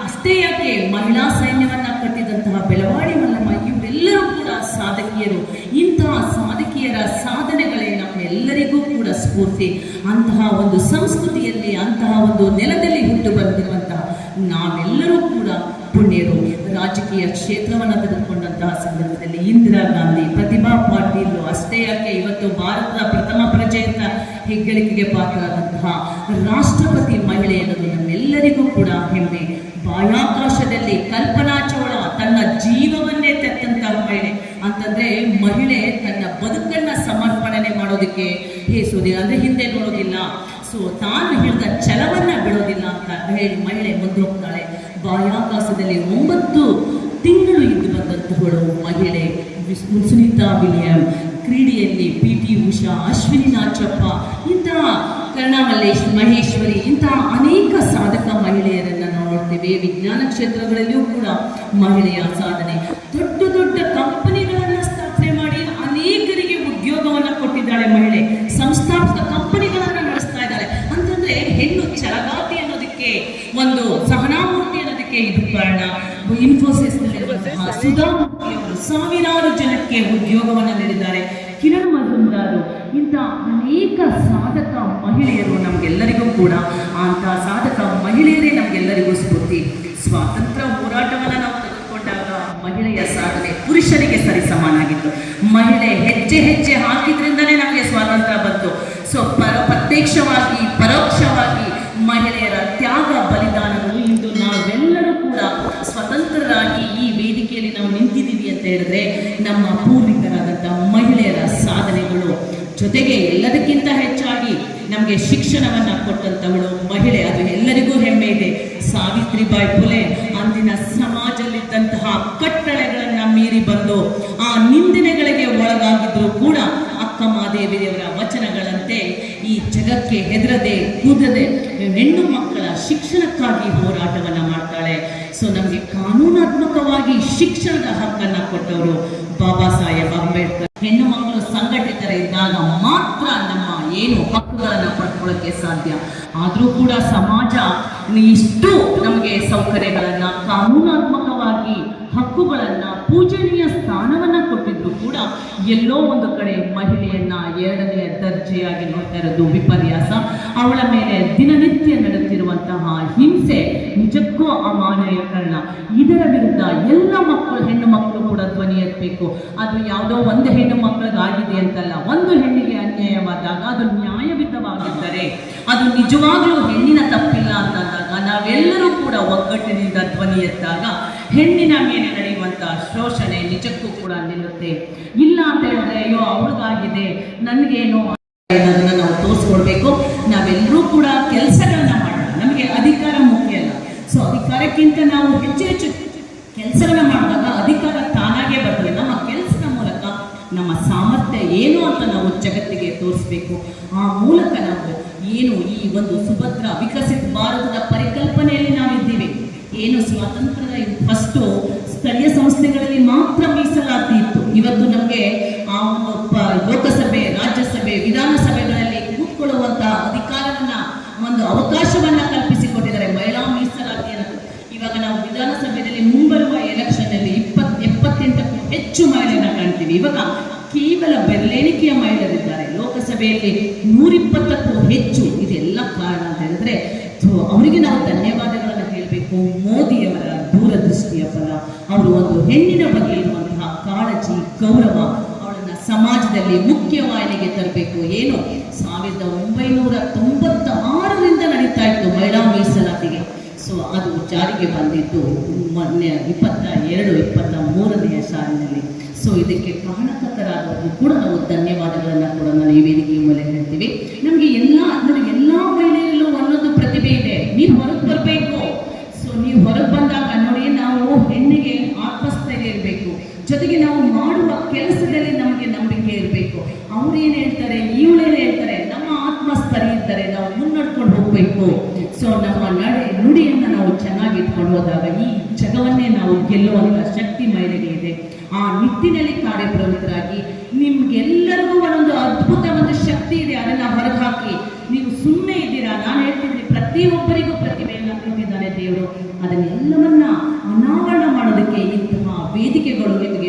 ಅಷ್ಟೇ ಯಾಕೆ ಮಹಿಳಾ ಸೈನ್ಯವನ್ನ ಕಟ್ಟಿದಂತಹ ಬೆಳವಾಡಿ ಮಲ್ಲಮ್ಮ, ಇವರೆಲ್ಲರೂ ಕೂಡ ಸಾಧಕಿಯರು. ಇಂತಹ ಸಾಧಕಿಯರ ಸಾಧನೆಗಳೇ ನಮ್ಮೆಲ್ಲರಿಗೂ ಕೂಡ ಸ್ಫೂರ್ತಿ. ಅಂತಹ ಒಂದು ಸಂಸ್ಕೃತಿಯಲ್ಲಿ, ಅಂತಹ ಒಂದು ನೆಲದಲ್ಲಿ ಹುಟ್ಟು ಬಂದಿರುವಂತಹ ನಾವೆಲ್ಲರೂ ಕೂಡ ಪುಣ್ಯರು. ರಾಜಕೀಯ ಕ್ಷೇತ್ರವನ್ನು ತೆಗೆದುಕೊಂಡಂತಹ ಸಂದರ್ಭದಲ್ಲಿ ಇಂದಿರಾ ಗಾಂಧಿ, ಪ್ರತಿಭಾ ಪಾಟೀಲ್, ಅಷ್ಟೇ ಯಾಕೆ ಇವತ್ತು ಭಾರತದ ಪ್ರಥಮ ಪ್ರಜೆ ಅಂತ ಹೆಗ್ಗಳಿಕೆಗೆ ಪಾತ್ರರಾದಂತಹ ರಾಷ್ಟ್ರಪತಿ ಮಹಿಳೆ ಅನ್ನೋದು ನಮ್ಮೆಲ್ಲರಿಗೂ ಕೂಡ ಹೆಮ್ಮೆ. ಬಾಹ್ಯಾಕಾಶದಲ್ಲಿ ಕಲ್ಪನಾ ಚೌಳ ತನ್ನ ಜೀವವನ್ನೇ ತೆತ್ತಂತಹ ಮಹಿಳೆ ಅಂತಂದ್ರೆ ಮಹಿಳೆ ತನ್ನ ಬದುಕನ್ನ ಸಮರ್ಪಣೆ ಮಾಡೋದಕ್ಕೆ ಹೇಸೋದಿಲ್ಲ, ಅಂದ್ರೆ ಹಿಂದೆ ನೋಡೋದಿಲ್ಲ. ಸೊ ತಾನು ಹಿಡಿದ ಛಲವನ್ನ ಬಿಡೋದಿಲ್ಲ ಅಂತ ಹೇಳಿ ಮಹಿಳೆ ಮುಂದೆ ಹೋಗ್ತಾಳೆ. ಬಾಹ್ಯಾಕಾಶದಲ್ಲಿ 9 ತಿಂಗಳು ಇದ್ದು ಬಂದಂತಹಳು ಮಹಿಳೆ ಸುನೀತಾ ವಿಲಿಯಂ, ಕ್ರೀಡೆಯಲ್ಲಿ PT ಉಷಾ, ಅಶ್ವಿನಿ ನಾಚಪ್ಪ, ಇಂತಹ ಕರ್ಣಾ ಮಹೇಶ್ವರಿ, ಇಂತಹ ಅನೇಕ ಸಾಧಕ ಮಹಿಳೆಯರನ್ನು ನಾವು ನೋಡ್ತೇವೆ. ವಿಜ್ಞಾನ ಕ್ಷೇತ್ರಗಳಲ್ಲಿಯೂ ಕೂಡ ಮಹಿಳೆಯ ಸಾಧನೆ, ದೊಡ್ಡ ದೊಡ್ಡ ಕಂಪನಿಗಳನ್ನು ಸ್ಥಾಪನೆ ಮಾಡಿ ಅನೇಕರಿಗೆ ಉದ್ಯೋಗವನ್ನು ಕೊಟ್ಟಿದ್ದಾಳೆ ಮಹಿಳೆ. ಸಂಸ್ಥಾಪಕ ಕಂಪನಿಗಳನ್ನು ನಡೆಸ್ತಾ ಇದ್ದಾಳೆ ಅಂತಂದ್ರೆ ಹೆಣ್ಣು ಛಲಗಾತಿ ಅನ್ನೋದಕ್ಕೆ, ಒಂದು ಸಹನಾಮೂರ್ತಿ ಅನ್ನೋದಕ್ಕೆ ಇದು ಕಾರಣ. ಇನ್ಫೋಸಿಸ್ನಲ್ಲಿರುವಂತಹ ಸುಧಾಮೂರ್ತಿ ಅವರು ಸಾವಿರಾರು ಜನಕ್ಕೆ ಉದ್ಯೋಗವನ್ನು ನೀಡಿದ್ದಾರೆ. ಕಿರಣ್ ಮಜುಮ್ದಾರು, ಇಂಥ ಅನೇಕ ಸಾಧಕ ಮಹಿಳೆಯರು ನಮಗೆಲ್ಲರಿಗೂ ಕೂಡ, ಅಂತಹ ಸಾಧಕ ಮಹಿಳೆಯರೇ ನಮಗೆಲ್ಲರಿಗೂ ಸ್ಫೂರ್ತಿ. ಸ್ವಾತಂತ್ರ್ಯ ಹೋರಾಟವನ್ನು ನಾವು ತೆಗೆದುಕೊಂಡಾಗ ಮಹಿಳೆಯ ಸಾಧನೆ ಪುರುಷರಿಗೆ ಸರಿ ಸಮಾನಾಗಿತ್ತು. ಮಹಿಳೆ ಹೆಜ್ಜೆ ಹಾಕಿದ್ರಿಂದಲೇ ನಮಗೆ ಸ್ವಾತಂತ್ರ್ಯ ಬಂತು. ಸೊ ಪ್ರತ್ಯಕ್ಷವಾಗಿ ಪರೋಕ್ಷವಾಗಿ ಮಹಿಳೆಯರ ತ್ಯಾಗ ಬಲಿದಾನಗಳು ಇಂದು ನಾವೆಲ್ಲರೂ ಕೂಡ ಸ್ವತಂತ್ರರಾಗಿ ಈ ವೇದಿಕೆಯಲ್ಲಿ ನಾವು ನಿಂತಿದ್ದೀವಿ ಅಂತ ಹೇಳಿದ್ರೆ ನಮ್ಮ ಪೂರ್ವಿಕರಾದಂಥ ಮಹಿಳೆಯರ ಸಾಧನೆಗಳು. ಜೊತೆಗೆ ಎಲ್ಲದಕ್ಕಿಂತ ಹೆಚ್ಚಾಗಿ ನಮಗೆ ಶಿಕ್ಷಣವನ್ನು ಕೊಟ್ಟಂಥವಳು ಮಹಿಳೆ, ಅದು ಎಲ್ಲರಿಗೂ ಹೆಮ್ಮೆ ಇದೆ. ಸಾವಿತ್ರಿಬಾಯಿ ಫುಲೆ ಅಂದಿನ ಸಮಾಜದಲ್ಲಿದ್ದಂತಹ ಕಟ್ಟಳೆಗಳನ್ನು ಮೀರಿ ಬಂದು ಆ ನಿಂದನೆಗಳಿಗೆ ಒಳಗಾಗಿದ್ರು ಕೂಡ ಅಕ್ಕ ಮಹಾದೇವಿಯವರ ವಚನಗಳಂತೆ ಈ ಜಗಕ್ಕೆ ಹೆದರದೆ ಕೂದದೆ ಹೆಣ್ಣು ಮಕ್ಕಳ ಶಿಕ್ಷಣಕ್ಕಾಗಿ ಹೋರಾಟವನ್ನು ಮಾಡ್ತಾಳೆ. ಸೊ ನಮಗೆ ಕಾನೂನಾತ್ಮಕವಾಗಿ ಶಿಕ್ಷಣದ ಹಕ್ಕನ್ನು ಕೊಟ್ಟವರು ಬಾಬಾ ಸಾಹೇಬ್ ಅಂಬೇಡ್ಕರ್. ಹೆಣ್ಣು ಮಕ್ಕಳು ಸಂಘಟಿತರಿದ್ದಾಗ ಮಾತ್ರ ನಮ್ಮ ಏನು ಹಕ್ಕುಗಳನ್ನು ಪಡ್ಕೊಳ್ಳೋಕ್ಕೆ ಸಾಧ್ಯ. ಆದರೂ ಕೂಡ ಸಮಾಜ ಇಷ್ಟು ನಮಗೆ ಸೌಕರ್ಯಗಳನ್ನು, ಕಾನೂನಾತ್ಮಕವಾಗಿ ಹಕ್ಕುಗಳನ್ನು, ಪೂಜನೀಯ ಸ್ಥಾನವನ್ನು ಕೊಟ್ಟಿದ್ರು ಕೂಡ ಎಲ್ಲೋ ಒಂದು ಕಡೆ ಮಹಿಳೆಯನ್ನ 2ನೇ ದರ್ಜೆಯಾಗಿ ನೋಡ್ತಾ ಇರೋದು ವಿಪರ್ಯಾಸ. ಅವಳ ಮೇಲೆ ದಿನನಿತ್ಯ ನಡೆಯುತ್ತಿರುವಂತಹ ಹಿಂಸೆ ನಿಜಕ್ಕೂ ಅಮಾನವೀಕರಣ. ಇದರ ವಿರುದ್ಧ ಎಲ್ಲ ಹೆಣ್ಣು ಮಕ್ಕಳು ಕೂಡ ಧ್ವನಿ ಎತ್ತಬೇಕು. ಅದು ಯಾವುದೋ ಒಂದು ಹೆಣ್ಣು ಮಕ್ಕಳಿಗಾಗಿದೆ ಅಂತಲ್ಲ, ಒಂದು ಹೆಣ್ಣಿಗೆ ಅನ್ಯಾಯವಾದಾಗ ಅದು ನ್ಯಾಯಯುತವಾಗಿದ್ದರೆ, ಅದು ನಿಜವಾಗ್ಲೂ ಹೆಣ್ಣಿನ ತಪ್ಪಿಲ್ಲ ಅಂತಂದಾಗ ನಾವೆಲ್ಲರೂ ಕೂಡ ಒಗ್ಗಟ್ಟಿನಿಂದ ಧ್ವನಿ ಎತ್ತಾಗ ಹೆಣ್ಣಿನ ಮೇಲೆ ನಡೆಯುವಂತಹ ಶೋಷಣೆ ನಿಜಕ್ಕೂ ಕೂಡ ನಿಲ್ಲುತ್ತೆ. ಇಲ್ಲ ಅಂತ ಹೇಳಿದ್ರೆ ಅಯ್ಯೋ ಅವ್ರಿಗಾಗಿದೆ ನನಗೇನು ಅನ್ನೋದನ್ನ ನಾವು ತೋರಿಸ್ಕೊಡ್ಬೇಕು. ನಾವೆಲ್ಲರೂ ಕೂಡ ಕೆಲಸಗಳನ್ನ ಮಾಡೋಣ. ನಮಗೆ ಅಧಿಕಾರ ಮುಖ್ಯ ಅಲ್ಲ. ಸೊ ಅಧಿಕಾರಕ್ಕಿಂತ ನಾವು ಹೆಚ್ಚು ಕೆಲಸಗಳನ್ನ ಮಾಡಿದಾಗ ಅಧಿಕಾರ ತಾನಾಗೇ ಬರ್ತದೆ. ನಮ್ಮ ಕೆಲಸದ ಮೂಲಕ ನಮ್ಮ ಸಾಮರ್ಥ್ಯ ಏನು ಅಂತ ನಾವು ಜಗತ್ತಿಗೆ ತೋರಿಸ್ಬೇಕು. ಆ ಮೂಲಕ ನಾವು ಏನು ಈ ಒಂದು ಸುಭದ್ರ ವಿಕಸಿತ ಭಾರತದ ಪರಿಕಲ್ಪನೆಯಲ್ಲಿ ನಾವಿದ್ದೀವಿ. ಏನು ಸ್ವಾತಂತ್ರ್ಯದ ಫಸ್ಟು ಸ್ಥಳೀಯ ಸಂಸ್ಥೆಗಳಲ್ಲಿ ಮಾತ್ರ ಮೀಸಲಾತಿ ಇತ್ತು. ಇವತ್ತು ನಮಗೆ ಆ ಒಂದು ಲೋಕಸಭೆ, ರಾಜ್ಯಸಭೆ, ವಿಧಾನಸಭೆಗಳಲ್ಲಿ ಕೂತ್ಕೊಳ್ಳುವಂತಹ ಅಧಿಕಾರವನ್ನ, ಒಂದು ಅವಕಾಶವನ್ನ ಕಲ್ಪಿಸಿಕೊಟ್ಟಿದ್ದಾರೆ ಮಹಿಳಾ ಮೀಸಲಾತಿ ಅನ್ನೋದು. ಇವಾಗ ನಾವು ವಿಧಾನಸಭೆಯಲ್ಲಿ ಮುಂಬರುವ ಎಲೆಕ್ಷನ್ ಅಲ್ಲಿ 78ಕ್ಕೂ ಹೆಚ್ಚು ಮಹಿಳೆಯರನ್ನ ಕಾಣ್ತೀವಿ. ಇವಾಗ ಕೇವಲ ಬೆರಳೆಣಿಕೆಯ ಮಹಿಳೆಯರಿದ್ದಾರೆ. ಲೋಕಸಭೆಯಲ್ಲಿ 120ಕ್ಕೂ ಹೆಚ್ಚು. ಇದೆಲ್ಲ ಕಾರಣ ಅಂತ ಹೇಳಿದ್ರೆ ಅವರಿಗೆ ನಾವು ಧನ್ಯವಾದಗಳನ್ನು ಹೇಳಬೇಕು. ಮೋದಿಯವರ ದೂರದೃಷ್ಟಿಯ ಫಲ. ಅವರು ಒಂದು ಹೆಣ್ಣಿನ ಬಗ್ಗೆ ಇರುವಂತಹ ಕಾಳಜಿ, ಗೌರವ, ಅವಳನ್ನ ಸಮಾಜದಲ್ಲಿ ಮುಖ್ಯವಾಹಿನಿಗೆ ತರಬೇಕು. ಏನು 1996ರಿಂದ ನಡೀತಾ ಇತ್ತು ಮಹಿಳಾ ಮೀಸಲಾತಿಗೆ. ಸೊ ಅದು ಜಾರಿಗೆ ಬಂದಿದ್ದು ಮೊನ್ನೆ 22-23ನೇ ಸಾಲಿನಲ್ಲಿ. ಸೊ ಇದಕ್ಕೆ ಕಾರಣಕರ್ತರಾದವರು ಕೂಡ ನಾವು ಧನ್ಯವಾದಗಳನ್ನು ಕೂಡ ನಾವು ಈ ವೇದಿಕೆಯ ಮೇಲೆ ಹೇಳ್ತೀವಿ. ನಮಗೆ ಎಲ್ಲ ಮಹಿಳೆಯರಲ್ಲೂ ಒಂದೊಂದು ಪ್ರತಿಭೆ ಇದೆ. ನೀವು ಹೊರಗೆ ಬರಬೇಕು. ಸೊ ನೀವು ಹೊರಗೆ ಬಂದಾಗ ನೋಡಿ, ನಾವು ಹೆಣ್ಣಿಗೆ ಆತ್ಮಸ್ಥೈರ್ಯ ಇರಬೇಕು. ಜೊತೆಗೆ ನಾವು ಮಾಡುವ ಕೆಲಸದಲ್ಲಿ ನಮಗೆ ನಂಬಿಕೆ ಇರಬೇಕು. ಅವ್ರೇನು ಹೇಳ್ತಾರೆ, ಇವಳೇನು ಹೇಳ್ತಾರೆ, ನಮ್ಮ ಆತ್ಮಸ್ಥೈರ್ಯ ಇರ್ತಾರೆ, ನಾವು ಮುನ್ನಡ್ಕೊಂಡು ಹೋಗ್ಬೇಕು. ಸೊ ನಮ್ಮ ನುಡಿಯನ್ನು ನಾವು ಚೆನ್ನಾಗಿ ಇಟ್ಕೊಂಡು ಹೋದಾಗ ಈ ಜಗವನ್ನೇ ನಾವು ಗೆಲ್ಲುವಂಥ ಶಕ್ತಿ ಮಹಿಳೆಗೆ ಇದೆ. ಆ ನಿಟ್ಟಿನಲ್ಲಿ ಕಾರ್ಯಪ್ರವೃತ್ತರಾಗಿ ನಿಮ್ಗೆಲ್ಲರಿಗೂ ಒಂದೊಂದು ಅದ್ಭುತ ಒಂದು ಶಕ್ತಿ ಇದೆ. ಅದನ್ನ ಹೊರಗೆ ಹಾಕಿ ನೀವು ಸುಮ್ಮನೆ ಇದ್ದೀರಾ. ನಾನು ಹೇಳ್ತಿದ್ದೀನಿ, ಪ್ರತಿಯೊಬ್ಬರಿಗೂ ಪ್ರತಿಭೆಯನ್ನು ಕೊಟ್ಟಿದ್ದಾನೆ ದೇವರು. ಅದನ್ನೆಲ್ಲವನ್ನ ಅನಾವರಣ ಮಾಡೋದಕ್ಕೆ ಇಂತಹ ವೇದಿಕೆಗಳು ನಿಮಗೆ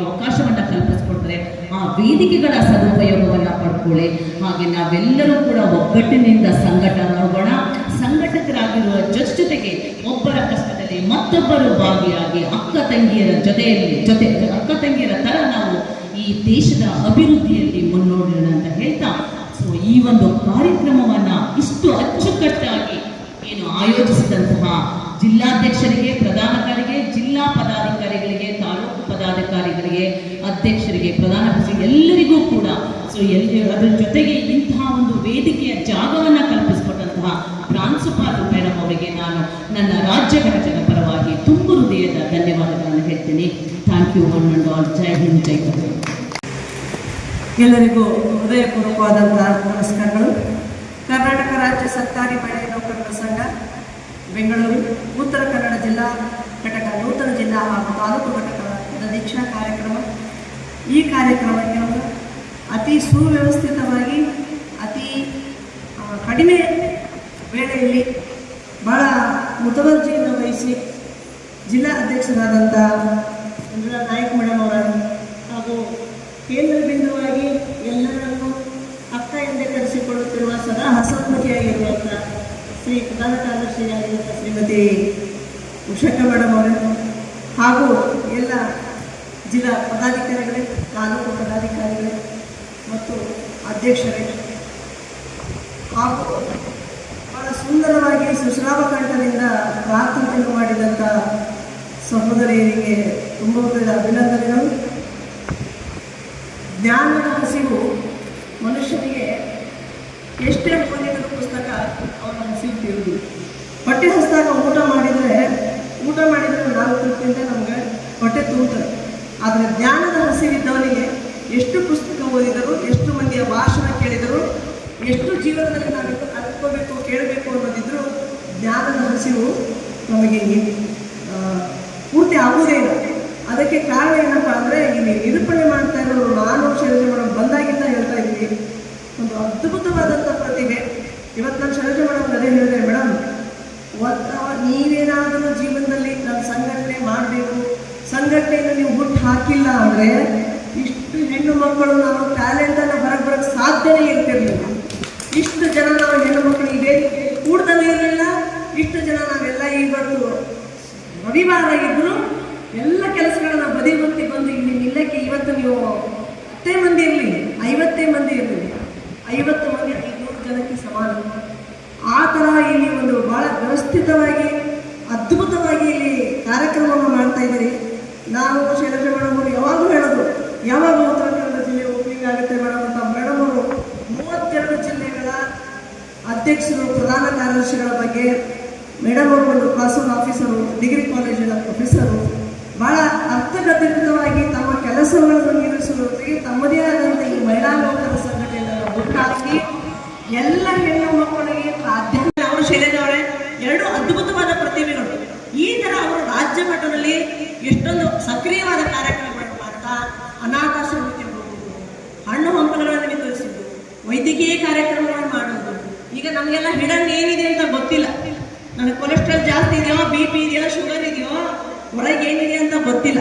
ಅವಕಾಶವನ್ನ ಕಲ್ಪಿಸ್ಕೊಡ್ತಾರೆ. ಆ ವೇದಿಕೆಗಳ ಸದುಪಯೋಗವನ್ನ ಪಡ್ಕೊಳ್ಳಿ. ಹಾಗೆ ನಾವೆಲ್ಲರೂ ಕೂಡ ಒಗ್ಗಟ್ಟಿನಿಂದ ಸಂಘಟನೆಗೋಣ. ಸಂಘಟಕರಾಗಿರುವ ಜೊತೆಗೆ ಒಬ್ಬರ ಕಷ್ಟದಲ್ಲಿ ಮತ್ತೊಬ್ಬರು ಭಾಗಿಯಾಗಿ ಅಕ್ಕ ತಂಗಿಯರ ತರ ನಾವು ಈ ದೇಶದ ಅಭಿವೃದ್ಧಿಯಲ್ಲಿ ಮುನ್ನೋಡೋಣ ಅಂತ ಹೇಳ್ತಾ, ಸೊ ಈ ಒಂದು ಕಾರ್ಯಕ್ರಮವನ್ನ ಇಷ್ಟು ಅಚ್ಚುಕಟ್ಟಾಗಿ ಏನು ಆಯೋಜಿಸಿದಂತಹ ಜಿಲ್ಲಾಧ್ಯಕ್ಷರಿಗೆ, ಪ್ರಧಾನಕಾರಿಗೆ, ಜಿಲ್ಲಾ ಪದಾಧಿಕಾರಿಗಳಿಗೆ, ತಾಲೂಕು ಪದಾಧಿಕಾರಿಗಳಿಗೆ, ಅಧ್ಯಕ್ಷರಿಗೆ, ಪ್ರಧಾನ ಎಲ್ಲರಿಗೂ ಕೂಡ ಸೊ ಎಲ್ಲಿ ಅದರ ಜೊತೆಗೆ ಇಂತಹ ಒಂದು ವೇದಿಕೆಯ ಜಾಗವನ್ನು ಕಲ್ಪಿಸಿಕೊಟ್ಟಂತಹ ಪ್ರಾಂಶುಪಾಲರು ಮೇಡಮ್ ಅವರಿಗೆ ನಾನು ನನ್ನ ರಾಜ್ಯ ಘಟಕದ ಪರವಾಗಿ ತುಂಬ ಹೃದಯದ ಧನ್ಯವಾದಗಳನ್ನು ಹೇಳ್ತೀನಿ. Thank you one and all. ಜೈ ಹಿಂದ್, ಜೈ ಕರ್ನಾಟಕ. ಎಲ್ಲರಿಗೂ ಹೃದಯಪೂರ್ವಕವಾದಂಥ ನಮಸ್ಕಾರಗಳು. ಕರ್ನಾಟಕ ರಾಜ್ಯ ಸರ್ಕಾರಿ ಮಹಿಳಾ ನೌಕರರ ಸಂಘ ಬೆಂಗಳೂರು ಉತ್ತರ ಕನ್ನಡ ಜಿಲ್ಲಾ ಘಟಕ ನೂತನ ಜಿಲ್ಲಾ ಹಾಗೂ ತಾಲೂಕು ಘಟಕದ ದೀಕ್ಷಾ ಕಾರ್ಯಕ್ರಮ. ಈ ಕಾರ್ಯಕ್ರಮಕ್ಕೆ ಅತಿ ಸುವ್ಯವಸ್ಥಿತವಾಗಿ ಅತಿ ಕಡಿಮೆ ವೇಳೆಯಲ್ಲಿ ಭಾಳ ಮುತುವರ್ಜಿಯನ್ನು ವಹಿಸಿ ಜಿಲ್ಲಾ ಅಧ್ಯಕ್ಷರಾದಂಥ ಮಂಜುಳಾ ನಾಯಕ್ ಮೇಡಮ್ ಅವರ ಹಾಗೂ ಕೇಂದ್ರ ಬಿಂದುವಾಗಿ ಎಲ್ಲರನ್ನೂ ಅಕ್ಕ ಎಂದೇ ಕರೆಸಿಕೊಳ್ಳುತ್ತಿರುವ ಸದಾ ಹಸನ್ಮುಖಿಯಾಗಿರುವಂಥ ಶ್ರೀ ಪ್ರಧಾನ ಕಾರ್ಯದರ್ಶಿಯಾಗಿರುವಂಥ ಶ್ರೀಮತಿ ಉಷಕ್ಕ ಮೇಡಮ್ ಅವರೇ ಹಾಗೂ ಎಲ್ಲ ಜಿಲ್ಲಾ ಪದಾಧಿಕಾರಿಗಳೇ, ತಾಲೂಕು ಪದಾಧಿಕಾರಿಗಳೇ ಮತ್ತು ಅಧ್ಯಕ್ಷರೇ ಹಾಗೂ ಬಹಳ ಸುಂದರವಾಗಿ ಸುಶ್ರಾವ ಕಂಠದಿಂದ ಪ್ರಾರ್ಥನೆಯನ್ನು ಮಾಡಿದಂಥ ಸಹೋದರಿಯರಿಗೆ ತುಂಬ ಅಭಿನಂದನೆಗಳು. ಜ್ಞಾನದ ಹಸಿವು ಮನುಷ್ಯನಿಗೆ ಎಷ್ಟೇ ಓದಿದರೂ ಪುಸ್ತಕ ಅವನ ಹಸಿವು ತೀರುವುದು. ಹೊಟ್ಟೆ ಹಸಿದಾಗ ಊಟ ಮಾಡಿದರೆ ನಾವು ತೃಪ್ತಿಯಿಂದ ನಮಗೆ ಹೊಟ್ಟೆ ತುಂಬುತ್ತದೆ. ಆದರೆ ಜ್ಞಾನದ ಹಸಿವಿದ್ದವನಿಗೆ ಎಷ್ಟು ಪುಸ್ತಕ ಓದಿದರೂ, ಎಷ್ಟು ಮಂದಿಯ ಭಾಷಣ ಕೇಳಿದರೂ, ಎಷ್ಟು ಜೀವನದಲ್ಲಿ ನಾವು ಕಲ್ತ್ಕೋಬೇಕು ಕೇಳಬೇಕು ಅನ್ನೋದಿದ್ರೂ ಜ್ಞಾನದ ಹಸಿವು ನಮಗೆ ಪೂರ್ತಿ ಆಗುವುದೇ ಇಲ್ಲ. ಅದಕ್ಕೆ ಕಾರಣ ಏನಪ್ಪ ಅಂದರೆ ಇಲ್ಲಿ ನಿರೂಪಣೆ ಮಾಡ್ತಾ ಇರೋರು ನಾನು ಶೈಲಜಾ ಮೇಡಮ್ ಬಂದಾಗಿಂದ ಹೇಳ್ತಾ ಇದ್ವಿ, ಒಂದು ಅದ್ಭುತವಾದಂಥ ಪ್ರತಿಭೆ. ಇವತ್ತು ನಾನು ಶೈಲಜಾ ಮೇಡಮ್ ಅದೇ ಹೇಳಿದೆ, ಮೇಡಮ್ ನೀವೇನಾದರೂ ಜೀವನದಲ್ಲಿ ನಾನು ಸಂಘಟನೆ ಮಾಡಬೇಕು, ಸಂಘಟನೆಯನ್ನು ನೀವು ಹುಟ್ಟು ಹಾಕಿಲ್ಲ ಅಂದರೆ ಇಷ್ಟು ಹೆಣ್ಣು ಮಕ್ಕಳು ನಾವು ಟ್ಯಾಲೆಂಟನ್ನು ಬರಕ್ಕೆ ಸಾಧ್ಯನೇ ಇರ್ತಿರ್ಲಿಲ್ಲ. ಇಷ್ಟು ಜನ ನಾವು ಹೆಣ್ಣು ಮಕ್ಕಳು ಇದೇ ಕೂಡದಲ್ಲಿ ಇರಲಿಲ್ಲ. ಇಷ್ಟು ಜನ ನಾವೆಲ್ಲ ಇವತ್ತು ರವಿವಾರ ಇದ್ದರೂ ಎಲ್ಲ ಕೆಲಸಗಳನ್ನ ಬದಿಗೊತ್ತಿ ಬಂದು ಇಲ್ಲಿ ನಿಲ್ಲಕ್ಕೆ ಇವತ್ತು ನೀವು 10 ಮಂದಿ ಇರಲಿ, 50 ಮಂದಿ ಇರಲಿ, 50 ಮಂದಿ 500 ಜನಕ್ಕೆ ಸಮಾನ. ಆ ಥರ ಇಲ್ಲಿ ಒಂದು ಭಾಳ ವ್ಯವಸ್ಥಿತವಾಗಿ ಅದ್ಭುತವಾಗಿ ಇಲ್ಲಿ ಕಾರ್ಯಕ್ರಮವನ್ನು ಮಾಡ್ತಾ ಇದ್ದೀರಿ. ನಾವು ಶೈಲಜಾ ಮೇಡಮ್ ಅವರು ಯಾವಾಗಲೂ ಹೇಳೋದು, ಯಾವಾಗ ಉತ್ತರ ಕನ್ನಡ ಜಿಲ್ಲೆ ಓಪನಿಂಗ್ ಆಗುತ್ತೆ ಮೇಡಮ್ ಅಂತ. ಮೇಡಮ್ ಅವರು 32 ಜಿಲ್ಲೆಗಳ ಅಧ್ಯಕ್ಷರು, ಪ್ರಧಾನ ಕಾರ್ಯದರ್ಶಿಗಳ ಬಗ್ಗೆ ಮೇಡಮ್ ಅವರು ಒಂದು ಕ್ಲಾಸ್ ರೂಮ್ ಆಫೀಸರು, ಡಿಗ್ರಿ ಕಾಲೇಜಿನ ಪ್ರೊಫೆಸರು, ಭಾಳ ಅರ್ಥಗರ್ಭಿತವಾಗಿ ತಮ್ಮ ಕೆಲಸಗಳನ್ನು ನಿರ್ವಹಿಸುವುದರೊಂದಿಗೆ ತಮ್ಮದೇ ಆದಂಥ ಈ ಮಹಿಳಾ ನೌಕರರ ಸಂಘಟನೆಯನ್ನು ಹುಟ್ಟಾಕಿ ಎಲ್ಲ ಹೆಣ್ಣು ಮಕ್ಕಳಿಗೆ ಪ್ರಾಧಾನ್ಯ. ಅವರು ಶೈಲಜಾ ಅವರೇ 2 ಅದ್ಭುತವಾದ ಪ್ರತಿಭೆಗಳು. ಈ ಥರ ಅವರು ರಾಜ್ಯ ಮಟ್ಟದಲ್ಲಿ ಎಷ್ಟೊಂದು ಸಕ್ರಿಯವಾದ ಕಾರ್ಯಕ್ರಮಗಳನ್ನು ಮಾಡ್ತಾ ಅನಾಥಾಶ್ರಮಕ್ಕೆ ಹೋಗುವುದು, ಹಣ್ಣು ಹಂಪಲುಗಳನ್ನು ವಿತರಿಸುವುದು, ವೈದ್ಯಕೀಯ ಕಾರ್ಯಕ್ರಮಗಳನ್ನು ಮಾಡುವುದು. ಈಗ ನಮಗೆಲ್ಲ ಹಿಡನ್ ಏನಿದೆ ಅಂತ ಗೊತ್ತಿಲ್ಲ. ನನಗೆ ಕೊಲೆಸ್ಟ್ರಾಲ್ ಜಾಸ್ತಿ ಇದೆಯೋ, BP ಇದೆಯೋ, ಶುಗರ್ ಇದೆಯೋ, ಹೊರಗೆ ಏನಿದೆ ಅಂತ ಗೊತ್ತಿಲ್ಲ.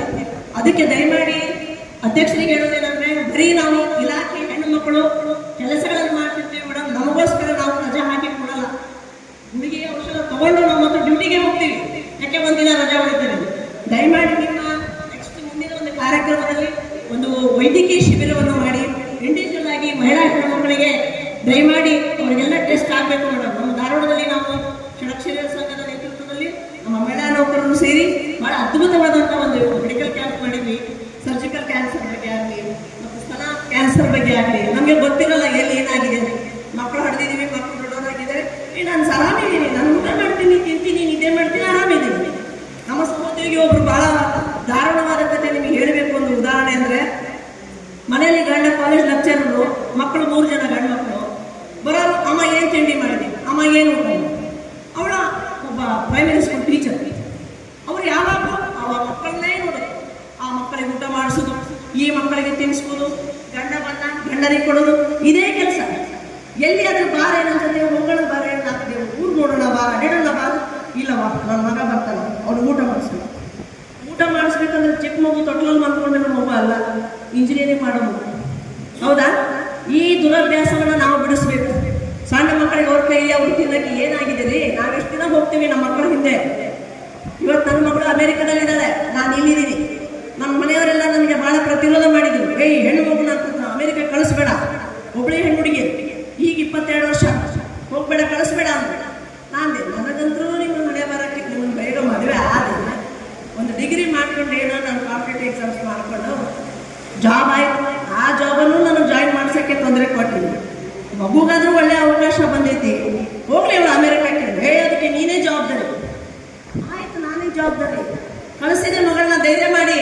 ಅದಕ್ಕೆ ದಯಮಾಡಿ ಅಧ್ಯಕ್ಷರಿಗೆ ಹೇಳೋದೇನೆಂದರೆ, ಬರೀ ನಾವು ಇಲಾಖೆ ಹೆಣ್ಣು ಮಕ್ಕಳು ಕೆಲಸಗಳನ್ನು ಮಾಡ್ತಿರ್ತೀವಿ ಮೇಡಮ್, ನಮಗೋಸ್ಕರ ನಾವು ರಜೆ ಹಾಕಿ ಕೊಡಲ್ಲ. ಹುಡುಗಿಗೆ ಔಷಧ ತಗೊಂಡು ನಾವು ಮತ್ತು ಡ್ಯೂಟಿಗೆ ಹೋಗ್ತೀವಿ, ಯಾಕೆ ಒಂದಿನ ರಜೆ ಹೊಡಿತೀವಿ. ದಯಮಾಡಿ ನಿಮ್ಮ ನೆಕ್ಸ್ಟ್ ಮುಂದಿನ ಒಂದು ಕಾರ್ಯಕ್ರಮದಲ್ಲಿ ಒಂದು ವೈದ್ಯಕೀಯ ಶಿಬಿರವನ್ನು ಮಾಡಿ ಇಂಡಿವಿಜುವಲ್ ಆಗಿ ಮಹಿಳಾ ಹೆಣ್ಣು ಮಕ್ಕಳಿಗೆ ದಯಮಾಡಿ ಅವರಿಗೆಲ್ಲ ಟೆಸ್ಟ್ ಆಗಬೇಕು ಮೇಡಮ್. ನಮ್ಮ ಧಾರವಾಡದಲ್ಲಿ ನಾವು ಷಡಕ್ಷರ ಸಂಘದ ನೇತೃತ್ವದಲ್ಲಿ ನಮ್ಮ ಮಹಿಳಾ ನೌಕರರು ಸೇರಿ ಭಾಳ ಅದ್ಭುತವಾದಂಥ ಒಂದು ಮೆಡಿಕಲ್ ಕ್ಯಾಂಪ್ ಮಾಡಿದ್ವಿ. ಸರ್ಜಿಕಲ್ ಕ್ಯಾನ್ಸರ್ ಬಗ್ಗೆ ಆಗಲಿ ಮತ್ತು ಸ್ತನ ಕ್ಯಾನ್ಸರ್ ಬಗ್ಗೆ ಆಗಲಿ ನಮಗೆ ಗೊತ್ತಿರಲ್ಲ ಎಲ್ಲಿ ಏನಾಗಿದೆ. ಮಕ್ಕಳು ಹಡ್ದಿದ್ದೀವಿ, ಮಕ್ಕಳು ದೊಡ್ಡವರಾಗಿದ್ದಾರೆ, ನಾನು ಆರಾಮಿದ್ದೀನಿ, ನಾನು ಊಟ ಮಾಡ್ತೀನಿ, ತಿಂತೀನಿ, ನಿದ್ದೆ ಮಾಡ್ತೀನಿ, ಆರಾಮಿದ್ದೀನಿ. ನಮ್ಮ ಸಹೋದ್ಯೋಗಿ ಒಬ್ಬರು ಭಾಳ ದಾರುಣವಾದ ಕಥೆ ನಿಮಗೆ ಹೇಳಬೇಕು. ಒಂದು ಉದಾಹರಣೆ ಅಂದರೆ, ಮನೆಯಲ್ಲಿ ಗಂಡ ಕಾಲೇಜ್ ಲೆಕ್ಚರರು, ಮಕ್ಕಳು 3 ಜನ ಗಂಡು ಮಕ್ಕಳು ಬರೋರು. ಅಮ್ಮ ಏನು ತಿಂಡಿ ಮಾಡಿದೆ, ಅಮ್ಮ ಏನು ಊಟ. ಅವಳ ಒಬ್ಬ ಪ್ರೈಮರಿ ಸ್ಕೂಲ್ ಟೀಚರ್. ಅವರು ಯಾವಾಗ ಆ ಮಕ್ಕಳನ್ನೇ ನೋಡೋದು, ಆ ಮಕ್ಕಳಿಗೆ ಊಟ ಮಾಡಿಸೋದು, ಈ ಮಕ್ಕಳಿಗೆ ತಿನ್ನಿಸ್ಬೋದು, ಗಂಡ ಬಂದ ಗಂಡನಿಗೆ ಕೊಡೋದು, ಇದೇ ಕೆಲಸ. ಎಲ್ಲಿ ಅದ್ರ ಬಾರ ಏನಂತಂದೇವು, ಹೋಗೋಣ ಬಾರ ಏನಾಗ್ತೇವೆ, ಊರು ನೋಡೋಣ ಬಾ, ಅಡ್ಡಾಡೋಣ ಬಾ. ಇಲ್ಲವಾ, ನನ್ನ ಮಗ ಬರ್ತಾನೆ, ಅವನು ಊಟ ಮಾಡಿಸ್ಬೇಕು. ಊಟ ಮಾಡಿಸ್ಬೇಕಂದ್ರೆ ಚಿಕ್ಕ ಮಗು ತೊಟ್ಲಲ್ಲಿ ಮಾಡ್ಕೊಂಡ್ರೆ ಮಗು ಅಲ್ಲ, ಇಂಜಿನಿಯರಿಂಗ್ ಮಾಡೋ ಮಗು. ಹೌದಾ? ಈ ದುರಭ್ಯಾಸವನ್ನು ನಾವು ಬಿಡಿಸ್ಬೇಕು. ಸಣ್ಣ ಮಕ್ಕಳಿಗೆ ಅವ್ರ ಕೈಯಲ್ಲಿ ಅವ್ರು ತಿನ್ನಕ್ಕೆ ಏನಾಗಿದೆ ರೀ, ನಾವೆಷ್ಟು ದಿನ ಹೋಗ್ತೀವಿ ನಮ್ಮ ಮಕ್ಕಳ ಹಿಂದೆ. ಇವತ್ತು ನನ್ನ ಮಗಳು ಅಮೆರಿಕದಲ್ಲಿದ್ದಾಳೆ, ನಾನು ಇಲ್ಲಿದ್ದೀನಿ. ನಮ್ಮ ಮನೆಯವರೆಲ್ಲ ನನಗೆ ಭಾಳ ಪ್ರತಿರೋಧ ಮಾಡಿದ್ರು. ಹೆಣ್ಣು ಮಗುನ ಅಮೆರಿಕ ಕಳಿಸ್ಬೇಡ, ಒಬ್ಬಳೇ ಹೆಣ್ಣು ಹುಡುಗಿ, ಈಗ 22 ವರ್ಷ, ಹೋಗ್ಬೇಡ, ಕಳಿಸ್ಬೇಡ ಅಂತ. ನನಗಂತೂ ನಿಮ್ಮ ಮನೆ ಬರೋಕ್ಕೆ ನಿಮ್ಮನ್ನು ಬೇಗ ಮದುವೆ ಆದಿಲ್ಲ. ಒಂದು ಡಿಗ್ರಿ ಮಾಡ್ಕೊಂಡು ನಾನು ಕಾಂಪಿಟೇಟಿವ್ ಎಕ್ಸಾಮ್ಸ್ ಮಾಡಿಕೊಂಡು ಜಾಬ್ ಆಯಿತು. ಆ ಜಾಬನ್ನು ನನಗೆ ಜಾಯಿನ್ ಮಾಡ್ಸೋಕ್ಕೆ ಮಗುಗಾದ್ರೂ ಒಳ್ಳೆ ಅವಕಾಶ ಬಂದೈತಿ, ಹೋಗ್ಲಿ ಅವಳು ಅಮೆರಿಕಕ್ಕೆ, ಅದಕ್ಕೆ ನೀನೇ ಜವಾಬ್ದಾರಿ. ಆಯ್ತು, ನಾನೇ ಜವಾಬ್ದಾರಿ. ಕಳಿಸಿದೆ ಮಗಳನ್ನ, ಧೈರ್ಯ ಮಾಡಿ.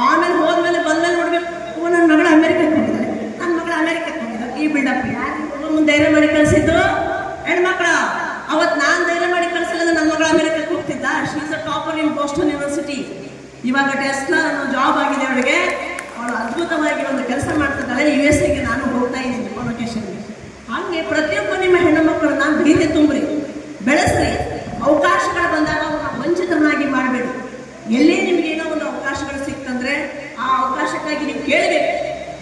ಆಮೇಲೆ ಹೋದ್ಮೇಲೆ ಬಂದ್ಮೇಲೆ ನೋಡ್ಬೇಕು, ನನ್ನ ಮಗಳು ಅಮೆರಿಕಕ್ಕೆ ಹೋಗಿದ್ದಾಳೆ, ನನ್ನ ಮಗಳು ಅಮೆರಿಕಕ್ಕೆ ಹೋಗಿದ್ದಾಳೆ, ಈ ಬಿಲ್ಡಪ್ ಯಾರು ಮುಂದೆ ಧೈರ್ಯ ಮಾಡಿ ಕಳಿಸಿದ್ದು? ಹೆಣ್ಮಕ್ಳ. ಅವತ್ತು ನಾನು ಧೈರ್ಯ ಮಾಡಿ ಕಳಿಸಿಲ್ಲ, ನನ್ನ ಮಗಳು ಅಮೆರಿಕಕ್ಕೆ ಹೋಗ್ತಿದ್ದ. She is a topper in Boston University. ಇವಾಗ ಟೆಸ್ಲಾ ಅನ್ನೋ ಜಾಬ್ ಆಗಿದೆ ಅವಳಿಗೆ. ಅವಳು ಅದ್ಭುತವಾಗಿ ಒಂದು ಕೆಲಸ ಮಾಡ್ತಿದ್ದಾಳೆ. USA ನಾನು ಹೋಗ್ತಾ ಇದ್ದೀನಿ ಕಾನ್ವೊಕೇಶನ್ಗೆ. ಹಾಗೆ ಪ್ರತಿಯೊಬ್ಬ ನಿಮ್ಮ ಹೆಣ್ಣು ಮಕ್ಕಳನ್ನ ಧೈರ್ಯ ತುಂಬ್ರಿ, ಬೆಳೆಸ್ರಿ. ಅವಕಾಶಗಳು ಬಂದಾಗ ಅವ್ರನ್ನ ವಂಚಿತರನ್ನಾಗಿ ಮಾಡಬೇಡಿ. ಎಲ್ಲೇ ನಿಮ್ಗೆ ಏನೋ ಒಂದು ಅವಕಾಶಗಳು ಸಿಕ್ತಂದ್ರೆ ಆ ಅವಕಾಶಕ್ಕಾಗಿ ನೀವು ಕೇಳಬೇಕು.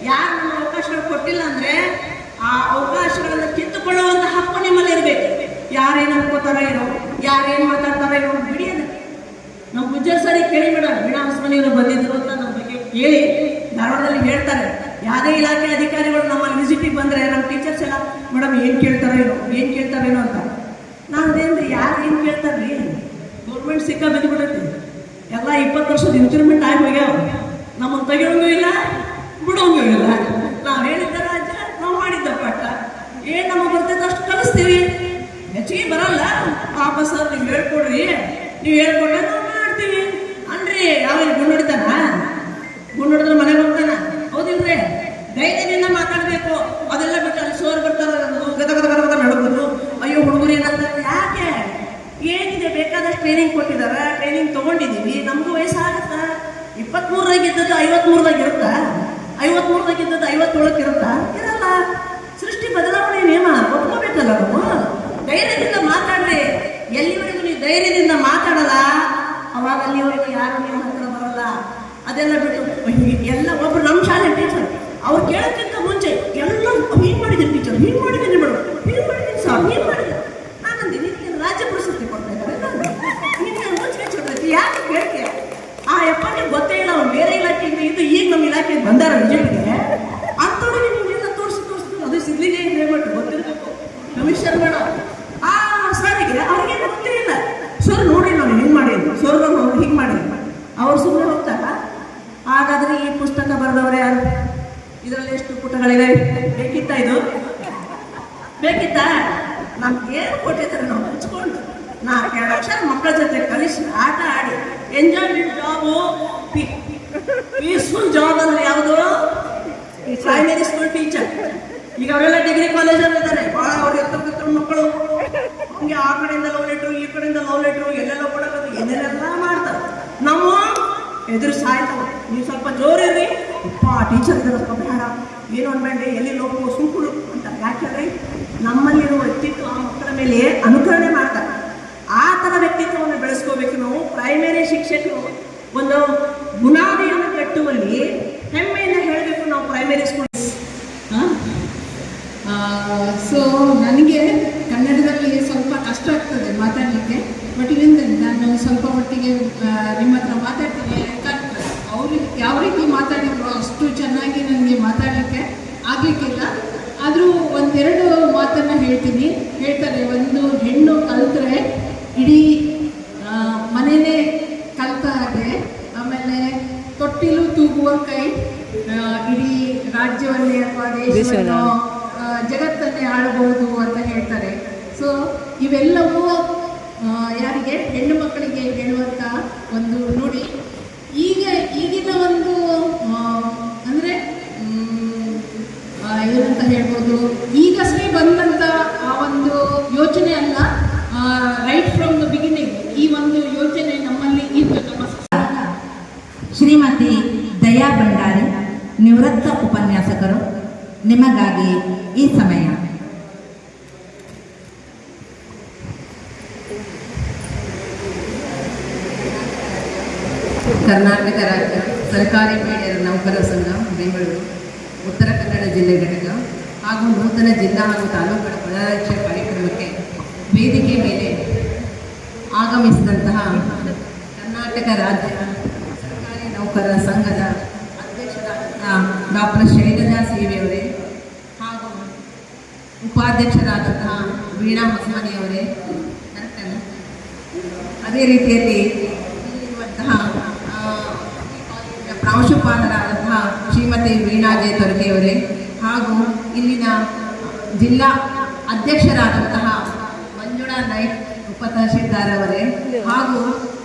ಯಾರು ನಮ್ಮ ಅವಕಾಶಗಳು ಕೊಟ್ಟಿಲ್ಲ ಅಂದ್ರೆ ಆ ಅವಕಾಶಗಳನ್ನು ಕಿತ್ತುಕೊಳ್ಳುವಂತ ಹಕ್ಕು ನಿಮ್ಮಲ್ಲಿ ಇರಬೇಕು. ಯಾರೇನು ಅನ್ಕೋತಾರ ಇರೋ, ಯಾರೇನು ಮಾತಾಡ್ತಾರ ಇರೋ ಬಿಡಿಯೋದು. ನಾವು ಗುಜ್ಜರ್ ಸರಿ ಕೇಳಿ ಮೇಡಮ್, ವೀಣಾ ಹೊಸಮನಿಯವರು ಬಂದಿದ್ರು ಅಂತ ನಮ್ಮ ಬಗ್ಗೆ ಕೇಳಿ ಧಾರವಾಡದಲ್ಲಿ ಹೇಳ್ತಾರೆ. ಯಾವುದೇ ಇಲಾಖೆ ಅಧಿಕಾರಿಗಳು ನಮ್ಮಲ್ಲಿ ವಿಸಿಟಿಗೆ ಬಂದರೆ ನಮ್ಮ ಟೀಚರ್ಸ್ ಎಲ್ಲ ಮೇಡಮ್ ಏನು ಕೇಳ್ತಾರೇನೋ ಅಂತ. ನಾನು ಅದೇನ್ರಿ, ಯಾರು ಏನು ಕೇಳ್ತಾರ್ರಿ? ಗೌರ್ಮೆಂಟ್ ಸಿಕ್ಕ ಬಿದ್ದುಬಿಡೈತಿ. ಎಲ್ಲ 20 ವರ್ಷದ ಇನ್ಕ್ರಿಮೆಂಟ್ ಆಗಿ ಹೋಗ್ಯಾವ. ನಮ್ಮನ್ನು ತೆಗಿಯೋಂಗೂ ಇಲ್ಲ, ಬಿಡೋಂಗೂ ಇಲ್ಲ. ನಾವು ಹೇಳಿದ್ದ ರಾಜ್ಯ, ನಾವು ಮಾಡಿದ್ದ ಪಟ್ಟ. ಏನು ನಮಗೆ ಬರ್ತೈತೆ ಅಷ್ಟು ಕಲಿಸ್ತೀವಿ, ಹೆಚ್ಚಿಗೆ ಬರಲ್ಲ. ಪಾಪ ಸರ್ ನೀವು ಹೇಳ್ಕೊಡ್ರಿ, ನೀವು ಹೇಳ್ಕೊಟ್ರೆ ನಾವು ಮಾಡ್ತೀವಿ ಅನ್ರಿ. ಯಾವ ಗುಂಡು ಹೊಡಿತಾನ? ಗುಂಡು ಹೊಡೆದ್ರೆ ಮನೆಗೆ ಹೋಗ್ತಾನ? ಹೌದಿಲ್ರಿ? ಧೈರ್ಯದಿಂದ ಮಾತಾಡಬೇಕು. ಅದೆಲ್ಲ ಬಿಟ್ಟು ಅಲ್ಲಿ ಸೋರ್ ಬರ್ತಾರ, ನಡಬಹುದು. ಅಯ್ಯೋ ಹುಡುಗರು ಏನಂತಾರೆ, ಯಾಕೆ? ಏನಿದೆ, ಬೇಕಾದಷ್ಟು ಟ್ರೈನಿಂಗ್ ಕೊಟ್ಟಿದ್ದಾರೆ, ಟ್ರೈನಿಂಗ್ ತೊಗೊಂಡಿದ್ದೀವಿ. ನಮಗೂ ವಯಸ್ಸಾಗತ್ತಾ? 23 ಇದ್ದದ್ದು 53 ಇರುತ್ತಾ? 53 ಇದ್ದದ್ದು 57 ಇರುತ್ತಾ? ಇರಲ್ಲ. ಸೃಷ್ಟಿ ಬದಲಾವಣೆ ನಿಯಮ ಒಪ್ಕೋಬೇಕಲ್ಲ ನಾವು. ಧೈರ್ಯದಿಂದ ಮಾತಾಡ್ರಿ. ಎಲ್ಲಿವರೆಗೂ ನೀವು ಧೈರ್ಯದಿಂದ ಮಾತಾಡಲ್ಲ, ಅವಾಗ ಅಲ್ಲಿವರೆಗೂ ಯಾರು ನಿಮ್ಮ ಹತ್ರ ಬರಲ್ಲ. ಅದೆಲ್ಲ ಬಿಟ್ಟು ಎಲ್ಲ ಒಬ್ರು ನಮ್ಮ ಶಾಲೆ ಟೀಚರ್ ಅವ್ರು ಕೇಳೋಕ್ಕಿಂತ ಮುಂಚೆ ಎಲ್ಲ ಹೀಗೆ ಮಾಡಿದ್ದೀನಿ ಟೀಚರ್, ಹೀಗೆ ಮಾಡಿದ್ದೀನಿ ಮೇಡಮ್, ಹೀಗೆ ಮಾಡಿದ್ದೀನಿ ಸರ್, ಹೀಗೆ ಮಾಡಿದ್ದೀನಿ. ನಾನಂದಿ ರಾಜ್ಯ ಪ್ರಶಸ್ತಿ ಕೊಡ್ತಾ ಇದ್ದಾರೆ, ಯಾಕೆ ಕೇಳ್ತೀಯ? ಆ ಯಪ್ಪನಿಗೆ ಗೊತ್ತೇ ಇಲ್ಲ, ಅವ್ನು ಬೇರೆ ಇಲಾಖೆಯಿಂದ ಇದ್ದು ಈಗ ನಮ್ಮ ಇಲಾಖೆಗೆ ಬಂದಾರ ವಿಜಯನಿಗೆ. ಅಂಥವ್ರಿಗೆ ನೀವೆಲ್ಲ ತೋರಿಸ್ತು ಅದು ಸಿಗ್ಲಿಗೆ ಹೇಳ್ಬಿಟ್ಟು ಗೊತ್ತಿರಬೇಕು. ಕಮಿಷನರ್ ಮೇಡಮ್ ಆ ಸರಿಗೆ ಅವ್ರಿಗೇನು ಗೊತ್ತೇ ಇಲ್ಲ. ಸರ್ ನೋಡಿ ನಾನು ಹಿಂಗೆ ಮಾಡಿದ್ದು, ಸರ್ ಅವ್ರು ಹಿಂಗೆ ಮಾಡಿದ್ದು, ಅವ್ರು ಸುಮ್ಮನೆ ಹೋಗ್ತಾರ. ಹಾಗಾದ್ರೆ ಈ ಪುಸ್ತಕ ಬರೆದವ್ರೆ ಯಾರು? ಇದರಲ್ಲಿ ಎಷ್ಟು ಪುಟಗಳಿವೆ? ಬೇಕಿತ್ತ ಇದು? ಬೇಕಿತ್ತ? ನಮ್ಗೆ ಏನು ಕೊಟ್ಟಿದ್ದಾರೆ ನಾವು ಹಂಚ್ಕೊಂಡು 4 ಅಕ್ಷರ ಮಕ್ಕಳ ಜೊತೆ ಕಲಿಸಿ ಆಟ ಆಡಿ ಎಂಜಾಯ್ಮೆಂಟ್ ಜಾಬು. ಪೀಸ್ಫುಲ್ ಜಾಬ್ ಅಂದ್ರೆ ಯಾವುದು? Primary school teacher. ಈಗ ಅವರೆಲ್ಲ ಡಿಗ್ರಿ ಕಾಲೇಜಲ್ಲಿ ಇದ್ದಾರೆ. ಭಾಳ ಅವ್ರು ಎತ್ತರ ಮಕ್ಕಳು ಹಂಗೆ ಆ ಕಡೆಯಿಂದ ಲವ್ ಲೆಟ್ರು, ಈ ಕಡೆಯಿಂದ ಲವ್ ಲೆಟ್ರು, ಎಲ್ಲೆಲ್ಲ ಕೊಡೋದು ಏನೇನೆಲ್ಲ ಮಾಡ್ತಾರೆ. ನಾವು ಎದುರು ಸಾಯ್ತಾವ. ನೀವು ಸ್ವಲ್ಪ ಜೋರಿರ್ರಿ, ಆ ಟೀಚರ್ ಇದ್ರೆ ಸ್ವಲ್ಪ ಬೇಡ, ಏನು ಅನ್ಬೇಡ್ರಿ, ಎಲ್ಲಿ ಲೋಪ ಸುಂಕುಳು ಅಂತ. ಯಾಕಂದ್ರೆ ನಮ್ಮಲ್ಲಿರುವ ವ್ಯಕ್ತಿತ್ವ ಆ ಮಕ್ಕಳ ಮೇಲೆ ಅನುಕರಣೆ ಮಾಡ್ತಾರೆ. ಆ ಥರ ವ್ಯಕ್ತಿತ್ವವನ್ನು ಬೆಳೆಸ್ಕೋಬೇಕು ನಾವು. ಪ್ರೈಮರಿ ಶಿಕ್ಷಕರು ಒಂದು ಬುನಾದಿಯನ್ನು ಕಟ್ಟುವಲ್ಲಿ ಹೆಮ್ಮೆಯಿಂದ ಹೇಳಬೇಕು ನಾವು ಪ್ರೈಮರಿ ಸ್ಕೂಲ್. ಸೊ ನನಗೆ ಕನ್ನಡದಲ್ಲಿ ಸ್ವಲ್ಪ ಕಷ್ಟ ಆಗ್ತದೆ ಮಾತಾಡಲಿಕ್ಕೆ. ಬಟ್ ಇದರಿಂದ ನಾನು ಸ್ವಲ್ಪ ಮಟ್ಟಿಗೆ ನಿಮ್ಮ ಹತ್ರ ಮಾತಾಡ್ತೀನಿ. ಯಾಕಂದ್ರೆ ಅವ್ರಿಗೆ ಯಾವ ರೀತಿ ಮಾತಾಡಿದ್ರು ಅಷ್ಟು ಚೆನ್ನಾಗಿ ನನಗೆ ಮಾತಾಡಲಿಕ್ಕೆ ಆಗಲಿಕ್ಕಿಲ್ಲ. ಆದರೂ 1-2 ಮಾತನ್ನು ಹೇಳ್ತಾರೆ. ಒಂದು ಹೆಣ್ಣು ಕಲಿತ್ರೆ ಇಡೀ ಮನೆಯೇ ಕಲಿತ ಹಾಗೆ, ಆಮೇಲೆ ತೊಟ್ಟಿಲು ತೂಗುವ ಕೈ ಇಡೀ ರಾಜ್ಯವನ್ನೇ ಅಥವಾ ದೇಶವನ್ನು ಜಗತ್ತನ್ನೇ ಆಳಬಹುದು ಅಂತ ಹೇಳ್ತಾರೆ. ಸೊ ಇವೆಲ್ಲವೂ ಯಾರಿಗೆ? ಹೆಣ್ಣು ಮಕ್ಕಳಿಗೆ ಹೇಳುವಂಥ ಒಂದು ನುಡಿ. ಈಗಿನ ಒಂದು ಅಂದರೆ ಏನಂತ ಹೇಳ್ಬೋದು, ಈಗಷ್ಟೇ ಬಂದಂಥ ಆ ಒಂದು ಯೋಚನೆ ಅಲ್ಲ, ರೈಟ್ ಫ್ರಮ್ ದ ಬಿಗಿನಿಂಗ್ ಈ ಒಂದು ಯೋಚನೆ ನಮ್ಮಲ್ಲಿ ಇತ್ತು. ಶ್ರೀಮತಿ ದಯಾ ಭಂಡಾರಿ, ನಿವೃತ್ತ ಉಪನ್ಯಾಸಕರು, ನಿಮಗಾಗಿ ಈ ಸಮಯ. ಕರ್ನಾಟಕ ರಾಜ್ಯ ಸರ್ಕಾರಿ ಮಹಿಳೆಯರ ನೌಕರರ ಸಂಘ ಬೆಂಗಳೂರು ಉತ್ತರ ಕನ್ನಡ ಜಿಲ್ಲೆ ಘಟಕ ಹಾಗೂ ನೂತನ ಜಿಲ್ಲಾ ಹಾಗೂ ತಾಲೂಕುಗಳ ಪದಾಧ್ಯಕ್ಷ ಕಾರ್ಯಕ್ರಮಕ್ಕೆ ವೇದಿಕೆ ಮೇಲೆ ಆಗಮಿಸಿದಂತಹ ಕರ್ನಾಟಕ ರಾಜ್ಯ ಸರ್ಕಾರಿ ನೌಕರರ ಸಂಘದ ಅಧ್ಯಕ್ಷರಾದಂತಹ ಡಾಕ್ಟರ್ ಶೈಲಜಾ ಸೇವೆಯವರೇ ಹಾಗೂ ಉಪಾಧ್ಯಕ್ಷರಾದಂತಹ ವೀಣಾ ಹೊಸಮನಿಯವರೇ, ಅದೇ ರೀತಿಯಲ್ಲಿ ಇರುವಂತಹ ಪ್ರಾಂಶುಪಾಲರಾದಂತಹ ಶ್ರೀಮತಿ ವೀಣಾ ಜೆ ತೊರಕೆಯವರೇ ಹಾಗೂ ಇಲ್ಲಿನ ಜಿಲ್ಲಾ ಅಧ್ಯಕ್ಷರಾದಂತಹ ಮಂಜುಳಾ ನಾಯ್ಕ್ ಉಪತಹಶೀಲ್ದಾರ್ ಅವರೇ, ಹಾಗೂ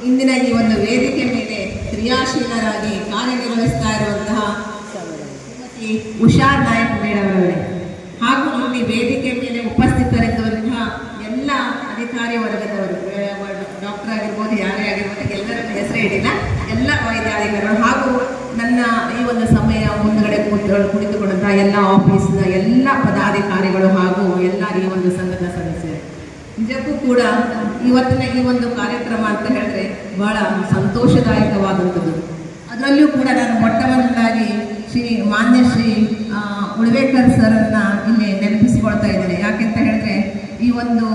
ಇಂದಿನ ಈ ಒಂದು ವೇದಿಕೆ ಮೇಲೆ ಕ್ರಿಯಾಶೀಲರಾಗಿ ಕಾರ್ಯನಿರ್ವಹಿಸ್ತಾ ಇರುವಂತಹ ಶ್ರೀಮತಿ ಉಷಾ ನಾಯ್ಕ್ ಮೇಡಮ್ ಅವರೇ, ಹಾಗೂ ಇಲ್ಲಿ ವೇದಿಕೆ ಮೇಲೆ ಉಪಸ್ಥಿತರಿದ್ದಂತಹ ಎಲ್ಲ ಅಧಿಕಾರಿ ವರ್ಗದವರು, ಡಾಕ್ಟರ್ ಆಗಿರ್ಬೋದು, ಯಾರೇ ಆಗಿರ್ಬೋದು, ಎಲ್ಲರನ್ನ ಹೆಸರು ಹಿಡಿದ ಎಲ್ಲ ವೈದ್ಯಾಧಿಕಾರಿಗಳು, ಹಾಗೂ ನನ್ನ ಈ ಒಂದು ಸಮಯ ಮುಂದುಗಡೆ ಕುಳಿತುಕೊಂಡಂತಹ ಎಲ್ಲ ಆಫೀಸ್ನ ಎಲ್ಲ ಪದಾಧಿಕಾರಿಗಳು ಹಾಗೂ ಎಲ್ಲ ಈ ಒಂದು ಸಂಘದ ಸದಸ್ಯರು, ನಿಜಕ್ಕೂ ಕೂಡ ಇವತ್ತಿನ ಈ ಒಂದು ಕಾರ್ಯಕ್ರಮ ಅಂತ ಹೇಳಿದ್ರೆ ಬಹಳ ಸಂತೋಷದಾಯಕವಾದಂಥದ್ದು. ಅದರಲ್ಲೂ ಕೂಡ ನಾನು ಮೊಟ್ಟಮೊದಲಾಗಿ ಮಾನ್ಯ ಶ್ರೀ ಉಳ್ವೇಕರ್ ಸರ್ನ ಇಲ್ಲಿ ನೆನಪಿಸಿಕೊಳ್ತಾ ಇದ್ದೇನೆ. ಯಾಕೆಂತ ಹೇಳಿದ್ರೆ ಈ ಒಂದು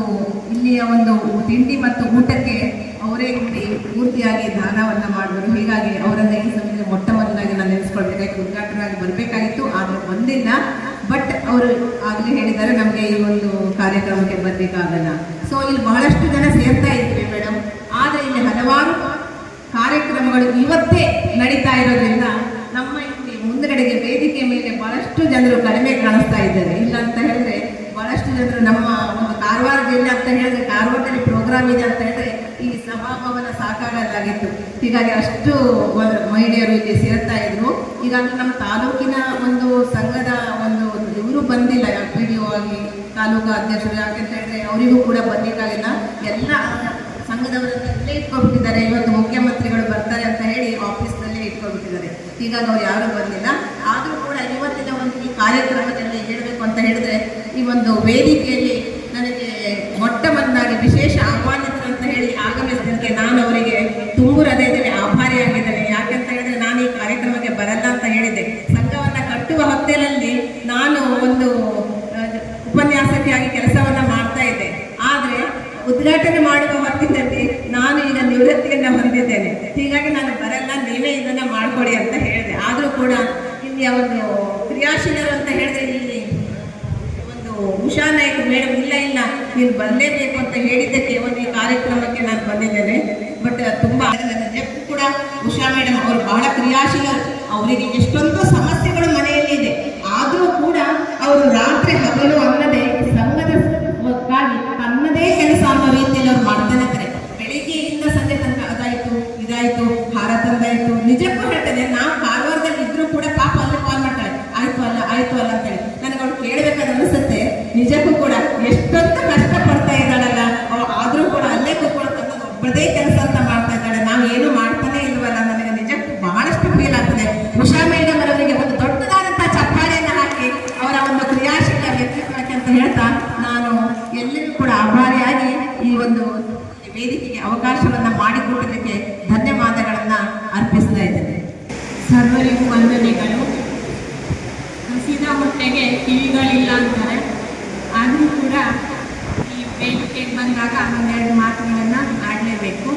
ಇಲ್ಲಿಯ ಒಂದು ತಿಂಡಿ ಮತ್ತು ಊಟಕ್ಕೆ ಅವರೇ ಇಲ್ಲಿ ಪೂರ್ತಿಯಾಗಿ ದಾನವನ್ನು ಮಾಡಿದ್ರು. ಹೀಗಾಗಿ ಅವರನ್ನ ಈ ಸಮಯದಲ್ಲಿ ಮೊಟ್ಟಮೊದಲಾಗಿ ನಾನು ನೆನೆಸ್ಕೊಳ್ಬೇಕಾಗಿ ಉದ್ಘಾಟನೆಯಾಗಿ ಬರಬೇಕಾಗಿತ್ತು, ಆದರೆ ಬಂದಿಲ್ಲ. ಬಟ್ ಅವರು ಆಗಲೇ ಹೇಳಿದ್ದಾರೆ ನಮಗೆ ಈ ಒಂದು ಕಾರ್ಯಕ್ರಮಕ್ಕೆ ಬರಬೇಕಾಗಲ್ಲ. ಸೊ ಇಲ್ಲಿ ಬಹಳಷ್ಟು ಜನ ಸೇರ್ತಾ ಇದ್ವಿ ಮೇಡಮ್, ಆದರೆ ಇಲ್ಲಿ ಹಲವಾರು ಕಾರ್ಯಕ್ರಮಗಳು ಇವತ್ತೇ ನಡೀತಾ ಇರೋದ್ರಿಂದ ನಮ್ಮ ಇಲ್ಲಿ ಮುಂದುಗಡೆಗೆ ವೇದಿಕೆ ಮೇಲೆ ಬಹಳಷ್ಟು ಜನರು ಕಡಿಮೆ ಕಾಣಿಸ್ತಾ ಇದ್ದಾರೆ. ಇಲ್ಲ ಅಂತ ಹೇಳಿದ್ರೆ ಬಹಳಷ್ಟು ಜನರು ನಮ್ಮ ಒಂದು ಕಾರವಾರ ಜಿಲ್ಲೆ ಅಂತ ಹೇಳಿದ್ರೆ ಕಾರವಾರದಲ್ಲಿ ಪ್ರೋಗ್ರಾಮ್ ಇದೆ ಅಂತ ಹೇಳಿದ್ರೆ ಈ ಸಭಾಭವನ ಸಾಕಾಗಲಾಗಿತ್ತು. ಹೀಗಾಗಿ ಅಷ್ಟು ಮಹಿಳೆಯರು ಇಲ್ಲಿ ಸೇರ್ತಾ ಇದ್ರು. ಈಗಾಗಲೇ ನಮ್ಮ ತಾಲೂಕಿನ ಒಂದು ಸಂಘದ ಒಂದು ಇವರು ಬಂದಿಲ್ಲ, PDO ಆಗಿ ತಾಲೂಕು ಅಧ್ಯಕ್ಷರು, ಯಾಕೆಂತ ಹೇಳಿದ್ರೆ ಅವರಿಗೂ ಕೂಡ ಬಂದಿದ್ದಾಗಿಲ್ಲ. ಎಲ್ಲ ಸಂಘದವರನ್ನೆಲ್ಲೇ ಇಟ್ಕೊಂಡ್ಬಿಟ್ಟಿದ್ದಾರೆ. ಇವತ್ತು ಮುಖ್ಯಮಂತ್ರಿಗಳು ಬರ್ತಾರೆ ಅಂತ ಹೇಳಿ ಆಫೀಸ್ನಲ್ಲೇ ಇಟ್ಕೊಂಡ್ಬಿಟ್ಟಿದ್ದಾರೆ. ಹೀಗಾಗಿ ಅವ್ರು ಯಾರೂ ಬಂದಿಲ್ಲ. ಆದರೂ ಕೂಡ ಇವತ್ತಿನ ಒಂದು ಈ ಕಾರ್ಯಕ್ರಮದಲ್ಲಿ ಹೇಳಬೇಕು ಅಂತ ಹೇಳಿದ್ರೆ ಈ ಒಂದು ವೇದಿಕೆಯಲ್ಲಿ ನನಗೆ ಮೊಟ್ಟಮೊದಲಾಗಿ ವಿಶೇಷ ಆಹ್ವಾನಿತರು ಅಂತ ಹೇಳಿ ಆಗಮಿಸಿದ್ದಕ್ಕೆ ನಾನು ಅವರಿಗೆ ತುಂಬು ಹೃದಯದಲ್ಲಿ ಆಭಾರಿಯಾಗಿದ್ದೇನೆ. ಯಾಕೆಂತ ಹೇಳಿದ್ರೆ ನಾನು ಈ ಕಾರ್ಯಕ್ರಮಕ್ಕೆ ಬರಲ್ಲ ಅಂತ ಹೇಳಿದ್ದೆ. ಸಂಘವನ್ನು ಕಟ್ಟುವ ಹೊತ್ತಲ್ಲಿ ನಾನು ಒಂದು ಉಪನ್ಯಾಸಕಿಯಾಗಿ ಕೆಲಸವನ್ನ ಮಾಡ್ತಾ ಇದ್ದೆ. ಆದರೆ ಉದ್ಘಾಟನೆ ಮಾಡುವ ಹೊತ್ತಿನಲ್ಲಿ ನಾನು ಈಗ ನಿವೃತ್ತಿಯನ್ನು ಹೊಂದಿದ್ದೇನೆ. ಹೀಗಾಗಿ ನಾನು ಬರಲ್ಲ, ನೀವೇ ಇದನ್ನ ಮಾಡ್ಕೊಡಿ ಅಂತ ಹೇಳಿದೆ. ಆದರೂ ಕೂಡ ಇಲ್ಲಿಯ ಒಂದು ಕ್ರಿಯಾಶೀಲರು ಅಂತ ಹೇಳಿದ್ರೆ ಇಲ್ಲಿ ಒಂದು ಉಷಾ ನಾಯ್ಕ್ ಮೇಡಮ್ ಇಲ್ಲ ನೀನು ಬರಲೇಬೇಕು ಅಂತ ಹೇಳಿದ್ದಕ್ಕೆ ಒಂದು ಈ ಕಾರ್ಯಕ್ರಮಕ್ಕೆ ನಾನು ಬಂದಿದ್ದೇನೆ. ಬಟ್ ತುಂಬಾ ನಿಜಕ್ಕೂ ಕೂಡ ಉಷಾ ಮೇಡಮ್ ಅವರು ಬಹಳ ಕ್ರಿಯಾಶೀಲರು. ಅವರಿಗೆ ಎಷ್ಟೊಂದು ಸಮಸ್ಯೆಗಳು ಮನೆಯಲ್ಲಿ ಇದೆ, ಆದರೂ ಕೂಡ ಅವರು ರಾತ್ರಿ ಹಗಲು ಅನ್ನದೇ ಸಂಘದ ತನ್ನದೇ ಕೆಲಸ ಅನ್ನೋ ರೀತಿಯಲ್ಲಿ ಅವ್ರು ಮಾಡ್ತಾನೆ ಇರ್ತಾರೆ. ಬೆಳಿಗ್ಗೆಯಿಂದ ಸಂಜೆ ತನಕ ಅದಾಯ್ತು ಇದಾಯ್ತು ಹಾರ ತಂದಾಯ್ತು. ನಿಜಕ್ಕೂ ಹೇಳ್ತೇನೆ, ನಾವು ಕಾರವಾರದಲ್ಲಿ ಇದ್ರೂ ಕೂಡ ಪಾಪ ಅಲ್ಲಿ ಕಾಲ್ ಮಾಡ್ತಾಳೆ, ಆಯ್ತು ಅಲ್ಲ ಅಂತ ಹೇಳಿ. ನನಗೆ ಅವ್ರು ಕೇಳಬೇಕಾದ ಅನಿಸುತ್ತೆ, ನಿಜಕ್ಕೂ ಕೂಡ ಎಷ್ಟೊಂದು ಕಷ್ಟ ಪಡ್ತಾ ಇದ್ದಾಳಲ್ಲ, ಆದ್ರೂ ಕೂಡ ಅಲ್ಲೇ ಕೂತ್ಕೊಳ್ತಕ್ಕ ಒಬ್ಬರದೇ ಕೆಲಸ ಅಂತ ಮಾಡ್ತಾ ಇದ್ದಾಳೆ. ನಾವು ಏನು ಮಾಡ್ತಾನೆ ಇಲ್ವಲ್ಲ. ನನಗೆ ನಿಜಕ್ಕೂ ಬಹಳಷ್ಟು ಫೀಲ್ ಆಗ್ತದೆ. ಉಷಾ ಮೇಡಮ್ ಅವರಿಗೆ ಒಂದು ದೊಡ್ಡದಾದಂತಹ ಚಪ್ಪಾಳೆಯನ್ನು ಹಾಕಿ ಅವರ ಒಂದು ಕ್ರಿಯಾಶೀಲ ವ್ಯಕ್ತಿತ್ವಕ್ಕೆ ಅಂತ ಹೇಳ್ತಾ ನಾನು ಎಲ್ಲರಿಗೂ ಕೂಡ ಆಭಾರಿಯಾಗಿ ಈ ಒಂದು ವೇದಿಕೆಗೆ ಅವಕಾಶವನ್ನು ಮಾಡಿಕೊಟ್ಟದಕ್ಕೆ ಧನ್ಯವಾದಗಳನ್ನ ಅರ್ಪಿಸ್ತಾ ಇದ್ದೇನೆ. ಸರ್ವರಿಗೂ ವಂದನೆಗಳು. ಹಸಿದ ಹೊಟ್ಟೆಗೆ ಕಿವಿಗಳಿಲ್ಲ ಅಂತಾರೆ. ಆದರೂ ಕೂಡ ಈ ವೇದಿಕೆಗೆ ಬಂದಾಗ ಒಂದೆರಡು ಮಾತುಗಳನ್ನು ಆಡಲೇಬೇಕು.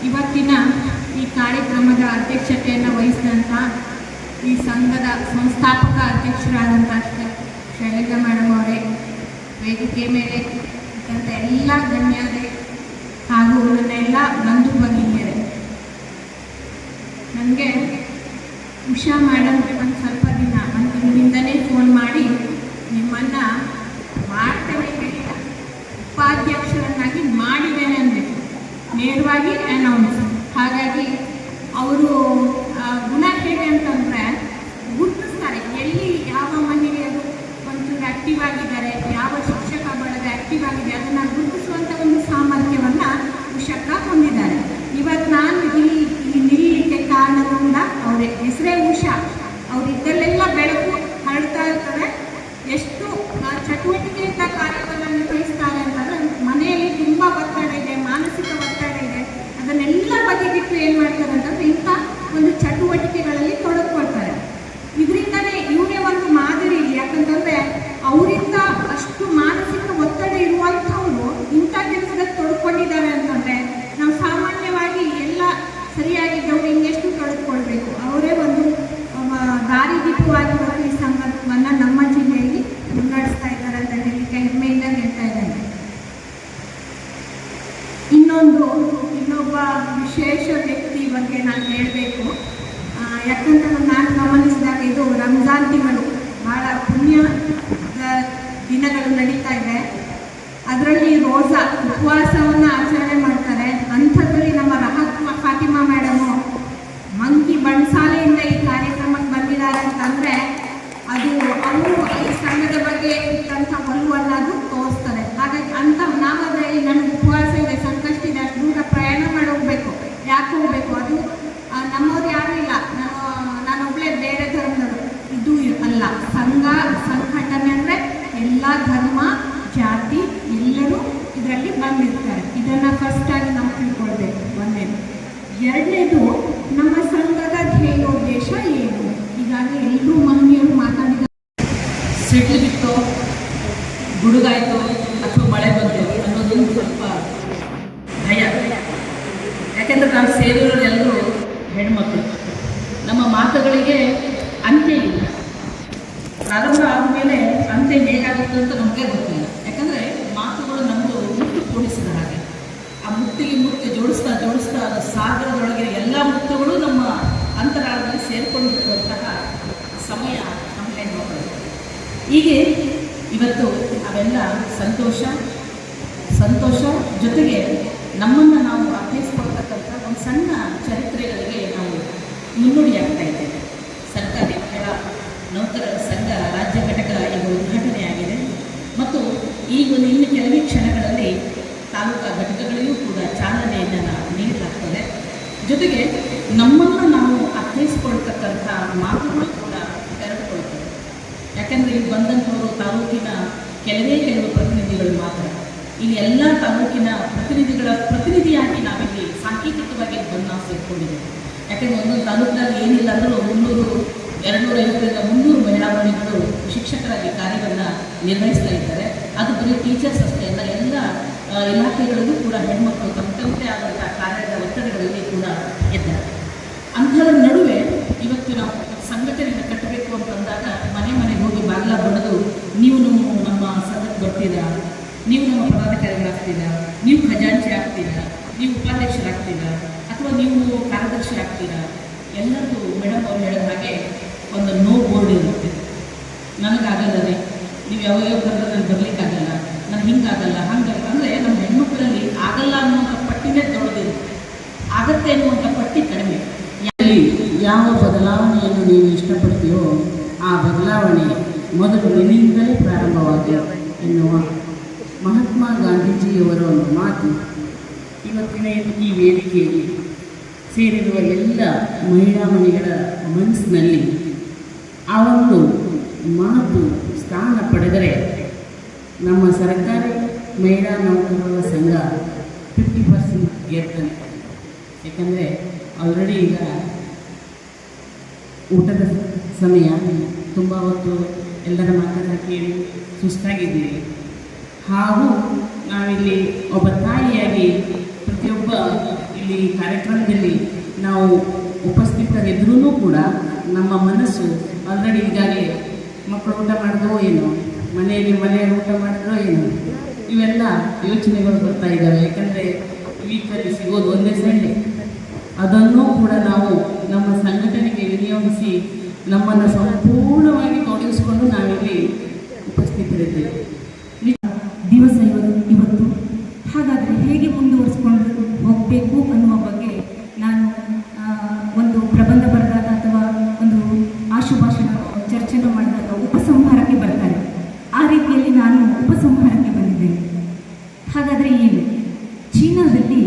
ಇವತ್ತಿನ ಈ ಕಾರ್ಯಕ್ರಮದ ಅಧ್ಯಕ್ಷತೆಯನ್ನು ವಹಿಸಿದಂಥ ಈ ಸಂಘದ ಸಂಸ್ಥಾಪಕ ಅಧ್ಯಕ್ಷರಾದಂಥ ಶೈಲಜಾ ಮೇಡಮ್ ಅವರೇ, ವೇದಿಕೆ ಮೇಲೆ ಇದ್ದಂಥ ಎಲ್ಲ ಗಣ್ಯರೇ ಹಾಗೂ ನನ್ನ ಎಲ್ಲ ಬಂಧು ಭಗಿನಿಯರೇ, ನನಗೆ ಉಷಾ ಮೇಡಮ್ ಒಂದು ಸ್ವಲ್ಪ ದಿನದಿಂದಲೇ ಫೋನ್ ಮಾಡಿ ನಿಮ್ಮನ್ನು ಮಾಡ್ತೇನೆ ಹೇಳಿದ ಉಪಾಧ್ಯಕ್ಷರನ್ನಾಗಿ ಮಾಡಿದ್ದೇನೆ ಅಂದರು, ನೇರವಾಗಿ ಅನೌನ್ಸ್. ಹಾಗಾಗಿ ಅವರು ಗುಣ ಹೇಗೆ ಅಂತಂದರೆ ಗುರುತಿಸ್ತಾರೆ, ಎಲ್ಲಿ ಯಾವ ಮಹಿಳೆಯರು ಒಂಚೂರು ಆ್ಯಕ್ಟಿವ್ ಆಗಿದ್ದಾರೆ, ಯಾವ ಶಿಕ್ಷಕ ಬಳಗ ಆ್ಯಕ್ಟಿವ್ ಆಗಿದೆ, ಅದನ್ನು ಗುರುತಿಸುವಂಥ ಒಂದು ಸಾಮರ್ಥ್ಯವನ್ನು ಉಷಕ್ಕ ಹೊಂದಿದ್ದಾರೆ. ಇವತ್ತು ನಾನು ಇಲ್ಲಿ ನಿಲ್ಲಲಿಕ್ಕೆ ಕಾರಣ ಕೂಡ ಅವರೇ. ಹೆಸರೇ ಉಷಾ. ಅವರಿದ್ದಲ್ಲೆಲ್ಲ ಬೆಳಕು ಹರಡ್ತಾ ಇರ್ತದೆ. ಎಷ್ಟು ಚಟುವಟಿಕೆಯಿಂದ ಕಾರ್ಯವನ್ನು ನಿರ್ವಹಿಸ್ತಾರೆ ಅಂತಂದರೆ ಮನೆಯಲ್ಲಿ ತುಂಬ ಒತ್ತಡ ಇದೆ, ಮಾನಸಿಕ ಒತ್ತಡ ಇದೆ. ಅದನ್ನೆಲ್ಲ ಬಗೆಗಿಟ್ಟು ಏನು ಮಾಡ್ತಾರೆ ಅಂತಂದರೆ ಇಂಥ ಒಂದು ಚಟುವಟಿಕೆಗಳಲ್ಲಿ ತೊಡಗಿಕೊಳ್ತಾರೆ. ಇದರಿಂದಲೇ ಇವರೇ ಒಂದು ಮಾದರಿ. ಯಾಕಂತಂದರೆ ಅವರಿಂದ ಅಷ್ಟು ಮಾನಸಿಕ ಒತ್ತಡ ಇರುವಂಥವರು ಇಂಥ ಕೆಲಸದಲ್ಲಿ ತೊಡ್ಕೊಂಡಿದ್ದಾರೆ ಅಂತಂದರೆ ನಾವು ಸಾಮಾನ್ಯವಾಗಿ ಎಲ್ಲ ಸರಿಯಾಗಿದ್ದವರು ಇನ್ನೆಷ್ಟು ತೊಡಗಿಕೊಳ್ಬೇಕು. ಅವರೇ ಒಂದು ದಾರಿದೀಪವಾಗಿ ಈ ಸಂಘವನ್ನು ನಮ್ಮ ಜಿಲ್ಲೆಯಲ್ಲಿ ಮುನ್ನಡೆಸ್ತಾ ಇದ್ದಾರೆ ಅಂತ ಹೇಳಲಿಕ್ಕೆ ಹೆಮ್ಮೆಯಿಂದ ಹೇಳ್ತಾ ಇದ್ದಾರೆ. ಇನ್ನೊಬ್ಬ ವಿಶೇಷ ವ್ಯಕ್ತಿ ಬಗ್ಗೆ ನಾನು ಹೇಳಬೇಕು. ಯಾಕಂತಂದ್ರೆ ನಾನು ಗಮನಿಸಿದಾಗ ಇದು ರಂಜಾನ್ ತಿಂಗಳು, ಭಾಳ ಪುಣ್ಯದ ದಿನಗಳು ನಡೀತಾ ಇದೆ. ಅದರಲ್ಲಿ ರೋಸಾ ಉಪವಾಸವನ್ನು ಆಚರಣೆ ಮಾಡ್ತಾರೆ. ಅಂಥದ್ರಲ್ಲಿ ನಮ್ಮ ರಹತ್ ಫಾತಿಮಾ ಮೇಡಮು ಮಂಕಿ ಬಣ್ಸಾಲೆಯಿಂದ ಈ ಕಾರ್ಯಕ್ರಮಕ್ಕೆ ಬಂದಿದ್ದಾರೆ ಅಂತಂದರೆ ಅದು ಅವರು ಈ ಸಂಘದ ಬಗ್ಗೆ ಇಟ್ಟಂಥ ಒಲವನ್ನು ಅದು ತೋರಿಸ್ತಾರೆ. ಹಾಗಾಗಿ ಅಂಥ ನಾವಾದರೆ ನನಗೆ ಉಪವಾಸ ಇದೆ, ಸಂಕಷ್ಟ ಇದೆ, ಅಷ್ಟು ದೂರ ಪ್ರಯಾಣ ಮಾಡಿ ಹೋಗಬೇಕು, ಯಾಕೆ ಹೋಗಬೇಕು? ಅದು ನಮ್ಮವ್ರು ಯಾರೂ ಇಲ್ಲ, ನಾನೊಬ್ಬಳೇ ಬೇರೆ ಧರ್ಮದವರು. ಇದು ಅಲ್ಲ, ಸಂಘಟನೆ ಅಂದರೆ ಎಲ್ಲ ಧರ್ಮ ಜಾತಿ ಎಲ್ಲರೂ ಇದರಲ್ಲಿ ಬಂದಿರ್ತಾರೆ. ಇದನ್ನು ಫಸ್ಟಾಗಿ ನಾವು ತಿಳ್ಕೊಳ್ಬೇಕು. ಒಂದೇದು. ಎರಡನೇದು, ನಮ್ಮ ಸಂಘದ ಧ್ಯೇಯೋದ್ದೇಶ ಏನು? ಈಗಾಗಲೇ ಎಲ್ಲರೂ ಮಹನೀಯರು ಮಾತಾಡಿದ ಸಿಡ್ಲು ಬಿತ್ತು, ಗುಡುಗಾಯಿತು ಅಥವಾ ಮಳೆ ಬಂತು ಅನ್ನೋದೊಂದು ಸ್ವಲ್ಪ ಭಯ. ಯಾಕೆಂದರೆ ನಾವು ಸೇರಿರೋರೆಲ್ಲರೂ ಹೆಣ್ಮಕ್ಳು. ನಮ್ಮ ಮಾತುಗಳಿಗೆ ಅಂತ್ಯ ಇಲ್ಲ. ಪ್ರಾರಂಭ ಆದಮೇಲೆ ಅಂತ್ಯ ಹೇಗಾಗುತ್ತೆ ಅಂತ ನಮಗೆ ಗೊತ್ತಿಲ್ಲ. ಯಾಕಂದರೆ ಮಾತುಗಳು ನಮ್ಮದು ಮುತ್ತು ಕೂಡಿಸಿದ ಹಾಗೆ. ಆ ಮುತ್ತಿಗೆ ಮುತ್ತು ಜೋಡಿಸ್ತಾ ಅದು ಸಾಗರದೊಳಗೆ ಎಲ್ಲ ಮುತ್ತುಗಳು ನಮ್ಮ ಅಂತರಾಳದಲ್ಲಿ ಸೇರಿಕೊಂಡಿರುವಂತಹ ಸಮಯ ನಮ್ಮ ಹೆಣ್ಮಕ್ಳು. ಹೀಗೆ ಇವತ್ತು ಅವೆಲ್ಲ ಸಂತೋಷ ಜೊತೆಗೆ ನಮ್ಮನ್ನು ನಾವು ಅರ್ಥೈಸ್ಕೊಳ್ತಕ್ಕಂಥ ಒಂದು ಸಣ್ಣ ಚರಿತ್ರೆಗಳಿಗೆ ನಾವು ಮುನ್ನುಡಿಯಾಗ್ತಾ ಇದ್ದೇವೆ. ಸರ್ಕಾರಿ ಮಹಿಳಾ ನೌಕರರ ಸಂಘ ರಾಜ್ಯ ಘಟಕ ಈಗ ಉದ್ಘಾಟನೆಯಾಗಿದೆ ಮತ್ತು ಈಗ ಇನ್ನು ಕೆಲವೇ ಕ್ಷಣಗಳಲ್ಲಿ ತಾಲೂಕಾ ಘಟಕಗಳಿಗೂ ಕೂಡ ಚಾಲನೆಯನ್ನು ನೀಡಲಾಗ್ತದೆ. ಜೊತೆಗೆ ನಮ್ಮನ್ನು ನಾವು ಅರ್ಥೈಸ್ಕೊಳ್ತಕ್ಕಂಥ ಮಾತುಗಳು ಕೂಡ ತೆರೆದುಕೊಳ್ತವೆ. ಯಾಕೆಂದರೆ ಇಲ್ಲಿ ಬಂದಂಥವರು ತಾಲೂಕಿನ ಕೆಲವು ಪ್ರತಿನಿಧಿಗಳು ಮಾತ್ರ. ಇಲ್ಲಿ ಎಲ್ಲ ತಾಲೂಕಿನ ಪ್ರತಿನಿಧಿಯಾಗಿ ನಾವಿಲ್ಲಿ ಸಾಂಕೇತಿಕವಾಗಿ ಬಂದು ನಾವು ಸೇರಿಕೊಂಡಿದ್ದೇವೆ. ಯಾಕೆಂದರೆ ಒಂದೊಂದು ತಾಲೂಕಿನಲ್ಲಿ ಏನಿಲ್ಲ ಅಂದರೂ 250-300 ಮಹಿಳಾ ಮಂಡಳಿಗಳು ಶಿಕ್ಷಕರಾಗಿ ಕಾರ್ಯವನ್ನು ನಿರ್ವಹಿಸ್ತಾ ಇದ್ದಾರೆ. ಅದು ಬರೀ ಟೀಚರ್ಸ್ ಅಷ್ಟೇ ಅಲ್ಲ, ಎಲ್ಲ ಇಲಾಖೆಗಳಿಗೂ ಕೂಡ ಹೆಣ್ಮಕ್ಳು ತಮ್ಮದೇ ಆದಂಥ ಕಾರ್ಯದ ಒತ್ತಡಗಳಲ್ಲಿ ಕೂಡ ಇದ್ದಾರೆ. ಅಂಥದ್ರ ನಡುವೆ ಇವತ್ತು ನಾವು ಸಂಘಟನೆಯನ್ನು ಕಟ್ಟಬೇಕು ಅಂತಂದಾಗ ಮನೆಗೆ ಹೋಗಿ ಬಾಗಿಲ ಬಡಿದು ನೀವು ನಮ್ಮ ಸಂಘಕ್ಕೆ ಬರ್ತೀರಾ, ನೀವು ನಮ್ಮ ಪದಾಧಿಕಾರಿಗಳಾಗ್ತೀರಾ, ನೀವು ಖಜಾಂಚಿ ಆಗ್ತೀರಾ, ನೀವು ಉಪಾಧ್ಯಕ್ಷರಾಗ್ತೀರಾ ಅಥವಾ ನೀವು ಕಾರ್ಯದರ್ಶಿ ಆಗ್ತೀರಾ, ಎಲ್ಲರೂ ಮೇಡಮ್ ಅವ್ರು ಹೇಳಿದ ಹಾಗೆ ಒಂದು ನೋ ಬೋರ್ಡ್ ಇರುತ್ತೆ. ನನಗಾಗಲ್ಲ ರೀ, ನೀವು ಯಾವಾಗ ಕರೆದ್ರೆ ಬರಲಿಕ್ಕಾಗಲ್ಲ, ನಾನು ಹಿಂಗಾಗಲ್ಲ ಹಂಗಲ್ಲ. ಅಂದರೆ ನಮ್ಮ ಹೆಣ್ಮಕ್ಳಲ್ಲಿ ಆಗಲ್ಲ ಅನ್ನುವಂಥ ಪಟ್ಟಿನೇ ದೊಡ್ಡದಿರುತ್ತೆ, ಆಗತ್ತೆ ಅನ್ನುವಂಥ ಪಟ್ಟಿ ಕಡಿಮೆ. ಯಾವ ಬದಲಾವಣೆಯನ್ನು ನೀವು ಇಷ್ಟಪಡ್ತೀಯೋ ಆ ಬದಲಾವಣೆ ಮೊದಲು ನಿನ್ನಿಂದಲೇ ಪ್ರಾರಂಭವಾಗಿ ಎನ್ನುವ ಮಹಾತ್ಮ ಗಾಂಧೀಜಿಯವರ ಒಂದು ಮಾತು ಇವತ್ತಿನ ಈ ವೇದಿಕೆಯಲ್ಲಿ ಸೇರಿರುವ ಎಲ್ಲ ಮಹಿಳಾ ಮಣಿಗಳ ಮನಸ್ಸಿನಲ್ಲಿ ಆ ಒಂದು ಮಾತು ಸ್ಥಾನ ಪಡೆದರೆ ನಮ್ಮ ಸರ್ಕಾರಿ ಮಹಿಳಾ ನೌಕರರ ಸಂಘ 50% ಗೆಲ್ತಾನೆ. ಯಾಕಂದರೆ ಆಲ್ರೆಡಿ ಈಗ ಊಟದ ಸಮಯ, ತುಂಬ ಹೊತ್ತು ಎಲ್ಲರ ಮಾತನ್ನು ಕೇಳಿ ಸುಸ್ತಾಗಿದ್ದೀವಿ. ಹಾಗೂ ನಾವಿಲ್ಲಿ ಒಬ್ಬ ತಾಯಿಯಾಗಿ ಪ್ರತಿಯೊಬ್ಬ ಇಲ್ಲಿ ಕಾರ್ಯಕ್ರಮದಲ್ಲಿ ನಾವು ಉಪಸ್ಥಿತರಿದ್ರೂ ಕೂಡ ನಮ್ಮ ಮನಸ್ಸು ಆಲ್ರೆಡಿ ಈಗಾಗಲೇ ಮಕ್ಕಳು ಊಟ ಮಾಡಿದ್ರೋ ಏನೋ, ಮನೆಯಲ್ಲಿ ಊಟ ಮಾಡಿದ್ರೋ ಏನೋ, ಇವೆಲ್ಲ ಯೋಚನೆಗಳು ಬರ್ತಾ ಇದ್ದಾವೆ. ಯಾಕಂದರೆ ವೀಕಲ್ಲಿ ಸಿಗೋದು ಒಂದೇ ಸಂಡೆ, ಅದನ್ನು ಕೂಡ ನಾವು ನಮ್ಮ ಸಂಘಟನೆಗೆ ವಿನಿಯೋಗಿಸಿ ನಮ್ಮನ್ನು ಸಂಪೂರ್ಣವಾಗಿ ತೊಡಗಿಸಿಕೊಂಡು ನಾವಿಲ್ಲಿ ಉಪಸ್ಥಿತರಿದ್ದೇವೆ. ದಿವಸ ಇವತ್ತು ಹಾಗಾದರೆ ಹೇಗೆ ಮುಂದುವರಿಸ್ಕೊಂಡು ಹೋಗಬೇಕು ಅನ್ನುವ ಬಗ್ಗೆ ನಾನು ಒಂದು ಪ್ರಬಂಧ ಬರೆದಾಗ ಅಥವಾ ಒಂದು ಆಶುಭಾಷಣ ಚರ್ಚೆಯನ್ನು ಮಾಡಿದಾಗ ಉಪಸಂಹಾರಕ್ಕೆ ಬರ್ತಾರೆ. ಆ ರೀತಿಯಲ್ಲಿ ನಾನು ಉಪಸಂಹಾರಕ್ಕೆ ಬಂದಿದ್ದೇನೆ. ಹಾಗಾದರೆ ಏನು? ಚೀನಾದಲ್ಲಿ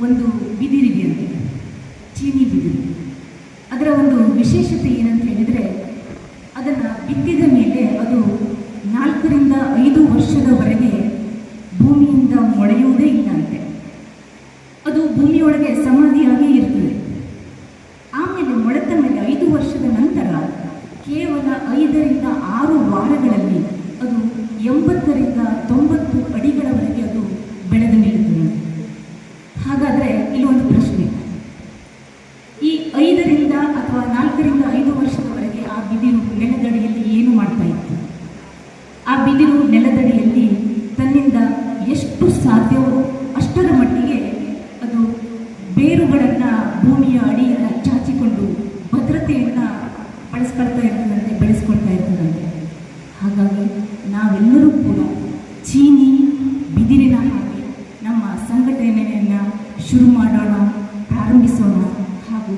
ಒಂದು ಬಿದಿರಿದೆಯಂತೆ, ಚೀನಿ ಬಿದಿರು. ಅದರ ಒಂದು ವಿಶೇಷತೆ ಏನಂತ ಹೇಳಿದರೆ, ಅದನ್ನು ಬಿತ್ತಿದ ಮೇಲೆ ಅದು 4 ರಿಂದ 5 ವರ್ಷದವರೆಗೆ ಭೂಮಿಯಿಂದ ಮೊಳೆಯುವುದೇ ಇಲ್ಲ ಅಂತೆ. ಅದು ಭೂಮಿಯೊಳಗೆ ಸಮಾಧಿಯಾಗೇ ಇರ್ತದೆ. ಆಮೇಲೆ ಮೊಳೆತ ಮೇಲೆ 5 ವರ್ಷದ ನಂತರ ಕೇವಲ 5 ರಿಂದ 6 ವಾರಗಳಲ್ಲಿ ಅದು 80 ರಿಂದ 90 ಅಡಿಗಳವರೆಗೆ ಅದು ಬೆಳೆದು ನಿಲ್ಲುತ್ತದೆ. ಹಾಗಾದರೆ ಇಲ್ಲಿ ಒಂದು ಪ್ರಶ್ನೆ, ಈ 5 ರಿಂದ ಅಥವಾ 4 ರಿಂದ 5 ವರ್ಷದವರೆಗೆ ಆ ಬಿದಿರು ನೆಲದಡಿಯಲ್ಲಿ ಏನು ಮಾಡ್ತಾ ಇತ್ತು? ಆ ಬಿದಿರು ನೆಲದಡಿಯಲ್ಲಿ ತನ್ನಿಂದ ಎಷ್ಟು ಸಾಧ್ಯವೋ ಅಷ್ಟರ ಮಟ್ಟಿಗೆ ಅದು ಬೇರುಗಳನ್ನು ಭೂಮಿಯ ಅಡಿಯನ್ನು ಚಾಚಿಕೊಂಡು ಭದ್ರತೆಯನ್ನು ಬೆಳೆಸ್ಕೊಳ್ತಾ ಇರ್ತದಂತೆ. ಹಾಗಾಗಿ ನಾವೆಲ್ಲರೂ ಶುರು ಮಾಡೋಣ, ಪ್ರಾರಂಭಿಸೋಣ ಹಾಗೂ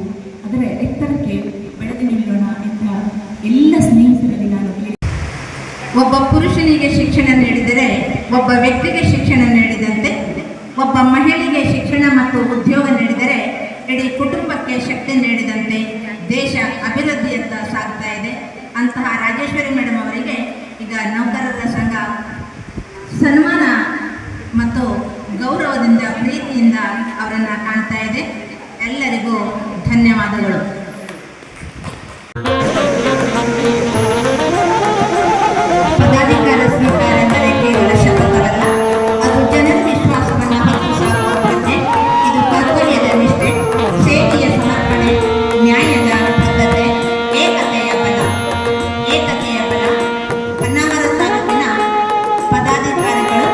ಅದರ ಎತ್ತರಕ್ಕೆ ಬೆಳೆದು ನಿಲ್ಲೋಣ ಅಂತ ಎಲ್ಲ ಸ್ನೇಹಿತರಲ್ಲಿ ನಾನು ಒಬ್ಬ ಪುರುಷನಿಗೆ ಶಿಕ್ಷಣ ನೀಡಿದರೆ ಒಬ್ಬ ವ್ಯಕ್ತಿಗೆ ಶಿಕ್ಷಣ ನೀಡಿದಂತೆ, ಒಬ್ಬ ಮಹಿಳೆಗೆ ಶಿಕ್ಷಣ ಮತ್ತು ಉದ್ಯೋಗ ನೀಡಿದರೆ ಇಡೀ ಕುಟುಂಬಕ್ಕೆ ಶಕ್ತಿ ನೀಡಿದಂತೆ ದೇಶ ಅಭಿವೃದ್ಧಿಯತ್ತ ಸಾಗ್ತಾ ಇದೆ. ಅಂತಹ ರಾಜೇಶ್ವರಿ ಮೇಡಮ್ ಅವರಿಗೆ ಈಗ ನೌಕರರ ಸಂಘ ಸನ್ಮಾನ ಮತ್ತು ಗೌರವದಿಂದ ಪ್ರೀತಿಯಿಂದ ಅವರನ್ನು ಕಾಣ್ತಾ ಇದೆ. ಎಲ್ಲರಿಗೂ ಧನ್ಯವಾದಗಳು. ಪದಾಧಿಕಾರ ಸ್ವೀಕಾರ ಎಂದರೆ ಕೇವಲ ಶಪಥವಲ್ಲ, ಅದು ಜನರ ವಿಶ್ವಾಸವನ್ನು ಹೆಚ್ಚಿಸುವ ಪ್ರಜ್ಞೆ. ಇದು ಕರ್ತವ್ಯದ ನಿಷ್ಠೆ, ಸೇವೆಯ ಸಮರ್ಪಣೆ, ನ್ಯಾಯದ ಬದ್ಧತೆ, ಏಕತೆಯ ಬಲ. ಹೊನ್ನಾವರ ತಾಲೂಕಿನ ಪದಾಧಿಕಾರಿಗಳು